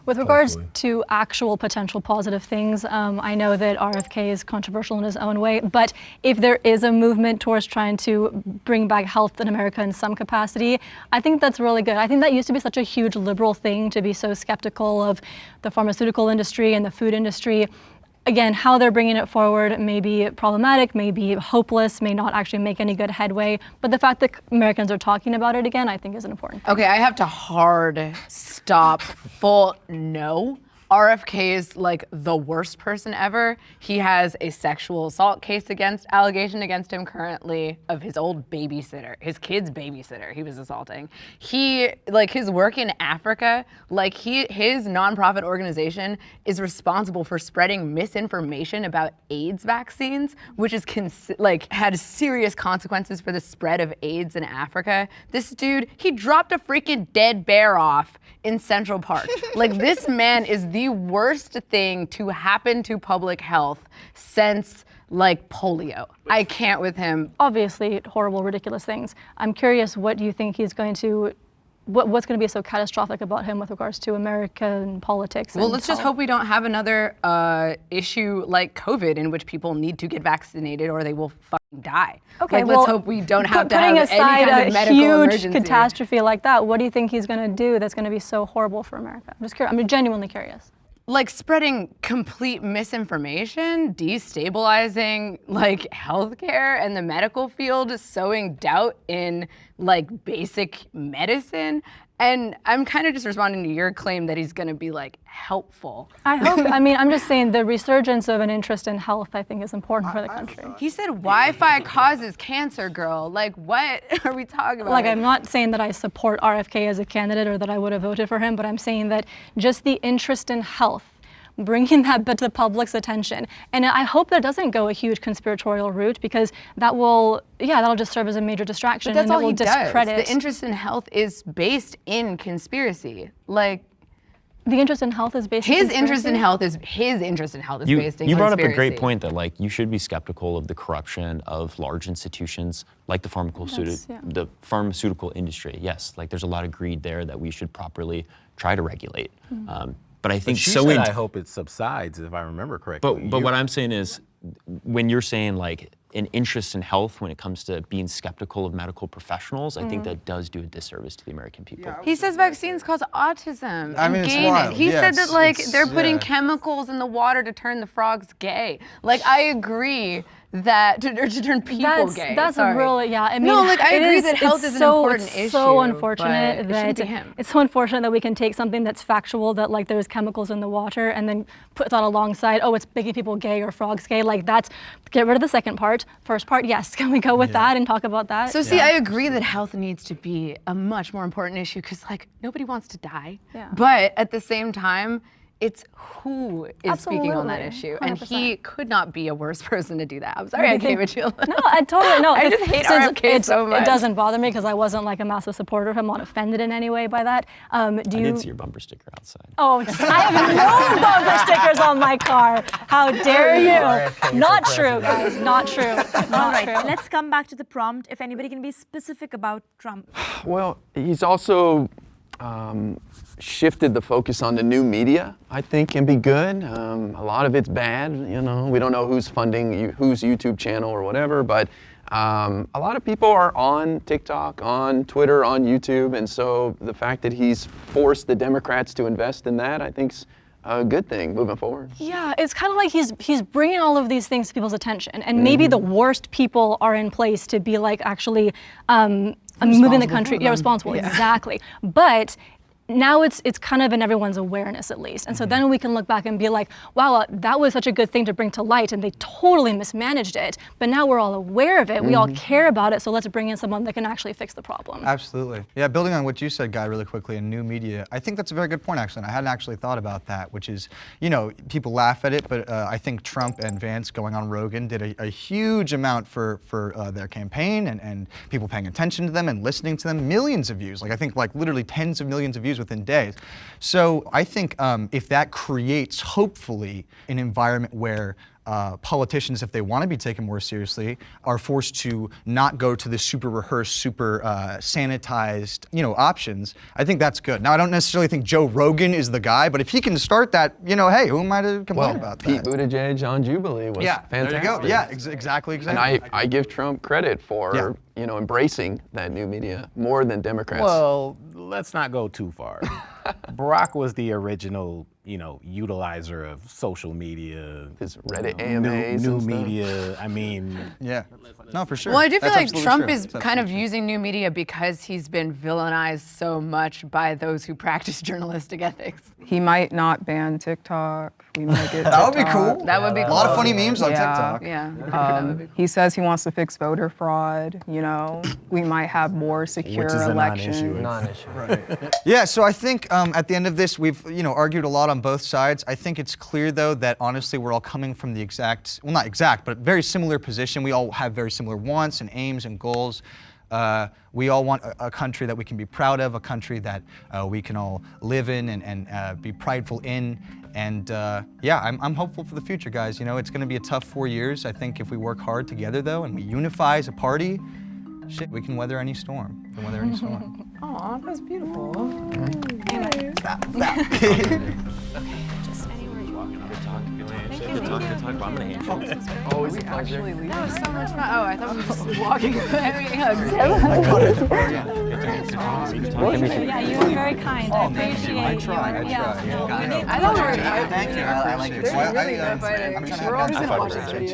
With regards to actual potential positive things, I know that RFK is controversial in his own way, but if there is a movement towards trying to bring back health in America in some capacity, I think that's really good. I think that used to be such a huge liberal thing, to be so skeptical of the pharmaceutical industry and the food industry. Again, how they're bringing it forward may be problematic, may be hopeless, may not actually make any good headway, but the fact that Americans are talking about it again, I think is an important thing. Okay, I have to hard stop full no. RFK is like the worst person ever. He has a sexual assault allegation against him currently of his old babysitter, his kid's babysitter he was assaulting. His work in Africa, his nonprofit organization is responsible for spreading misinformation about AIDS vaccines, which is had serious consequences for the spread of AIDS in Africa. This dude, he dropped a freaking dead bear off in Central Park. This man is the worst thing to happen to public health since polio. I can't with him. Obviously, horrible, ridiculous things. I'm curious, what do you think he's going to, what's going to be so catastrophic about him with regards to American politics? Well, let's just hope we don't have another issue like COVID in which people need to get vaccinated or they will fucking die. Okay, let's hope we don't have to have putting any aside kind of a medical huge emergency. catastrophe like that, what do you think he's going to do that's going to be so horrible for America? I'm just curious. I'm genuinely curious. Spreading complete misinformation, destabilizing healthcare and the medical field, sowing doubt in basic medicine. And I'm kind of just responding to your claim that he's going to be helpful. I hope. I'm just saying the resurgence of an interest in health, I think, is important for the country. He said Wi-Fi causes cancer, girl. What are we talking about? I'm not saying that I support RFK as a candidate or that I would have voted for him, but I'm saying that just the interest in health, bringing that to the public's attention. And I hope that doesn't go a huge conspiratorial route, because that'll just serve as a major distraction. But that's and all it will he discredit. does. The interest in health is based in conspiracy. The interest in health is based on his interest in health is based in You brought up a conspiracy. great point that like you should be skeptical of the corruption of large institutions like the pharmaceutical industry. Yes, like there's a lot of greed there that we should properly try to regulate. But I think I hope it subsides, if I remember correctly. But what I'm saying is, when you're saying like an interest in health when it comes to being skeptical of medical professionals, I think that does do a disservice to the American people. He says vaccines cause autism. I mean, it's gain wild. it. He Yeah, said that like they're putting yeah. chemicals in the water to turn the frogs gay. Like I agree that to turn people gay. That's Sorry. really, yeah. I mean, No, like, I agree that health is an important it's so issue, unfortunate but it shouldn't that be him. it's so unfortunate that we can take something that's factual, that like there's chemicals in the water, and then put that alongside, oh, it's making people gay or frogs gay. Like that's, get rid of the second part. First part, yes. Can we go with that and talk about that? So see, I agree that health needs to be a much more important issue because like nobody wants to die. Yeah. But at the same time, it's who is speaking on that Absolutely. issue. And 100%. he could not be a worse person to do that. I'm sorry I came at you. No, I totally no. I just hate RFK so much. It doesn't bother me because I wasn't like a massive supporter of him. I'm not offended in any way by that. Do I you? did see your bumper sticker outside. Oh, I have no bumper stickers on my car. How dare you? Not true, guys. Not true. All Not right, true. let's come back to the prompt. If anybody can be specific about Trump. Well, he's also shifted the focus on the new media, I think can be good. A lot of it's bad, you know. We don't know who's funding whose YouTube channel or whatever, but a lot of people are on TikTok, on Twitter, on YouTube, and so the fact that he's forced the Democrats to invest in that, I think's a good thing moving forward. Yeah, it's kind of like he's bringing all of these things to people's attention, and maybe the worst people are in place to be like actually moving the country. Yeah, responsible. Exactly. But now it's kind of in everyone's awareness at least. And so then we can look back and be like, wow, that was such a good thing to bring to light and they totally mismanaged it. But now we're all aware of it. We all care about it. So let's bring in someone that can actually fix the problem. Absolutely. Yeah, building on what you said, Guy, really quickly in new media, I think that's a very good point, actually. And I hadn't actually thought about that, which is, you know, people laugh at it, but I think Trump and Vance going on Rogan did a huge amount for their campaign and people paying attention to them and listening to them. Millions of views, like I think like literally tens of millions of views within days. So I think if that creates, hopefully, an environment where politicians, if they want to be taken more seriously, are forced to not go to the super rehearsed, super sanitized, you know, options. I think that's good. Now, I don't necessarily think Joe Rogan is the guy, but if he can start that, you know, hey, who am I to complain about Pete that? Buttigieg on Jubilee was fantastic. There you go. Yeah, exactly. And I give Trump credit for you know, embracing that new media more than Democrats. Well, let's not go too far. Barack was the original, you know, utilizer of social media. His Reddit you know, AMAs new and stuff. media. I mean, Yeah. No, for sure. Well, I do feel That's like absolutely Trump true. is That's kind of absolutely true. using new media because he's been villainized so much by those who practice journalistic ethics. He might not ban TikTok. We might get That would be TikTok. cool. That would be A lot of cool. funny memes on Yeah. TikTok. Yeah. that would be cool. He says he wants to fix voter fraud. You know, we might have more secure which is a elections. non-issue. Yeah, so I think at the end of this, we've argued a lot on both sides. I think it's clear, though, that honestly we're all coming from the exact, well, not exact, but very similar position. We all have very similar wants and aims and goals. We all want a country that we can be proud of, a country that we can all live in and be prideful in. And yeah, I'm hopeful for the future, guys. You know, it's going to be a tough 4 years. I think if we work hard together, though, and we unify as a party, shit, we can weather any storm. We can weather any storm. Aw, that's beautiful. Always a pleasure. That was so much fun. Oh, I thought we were just walking away. Hugs. Yeah, you were very kind. I appreciate you. I tried. Yeah, no, we need I thought we were. Thank you. I like it. They're really good, but I'm trying to we're all have just that gonna watch conversation. this video.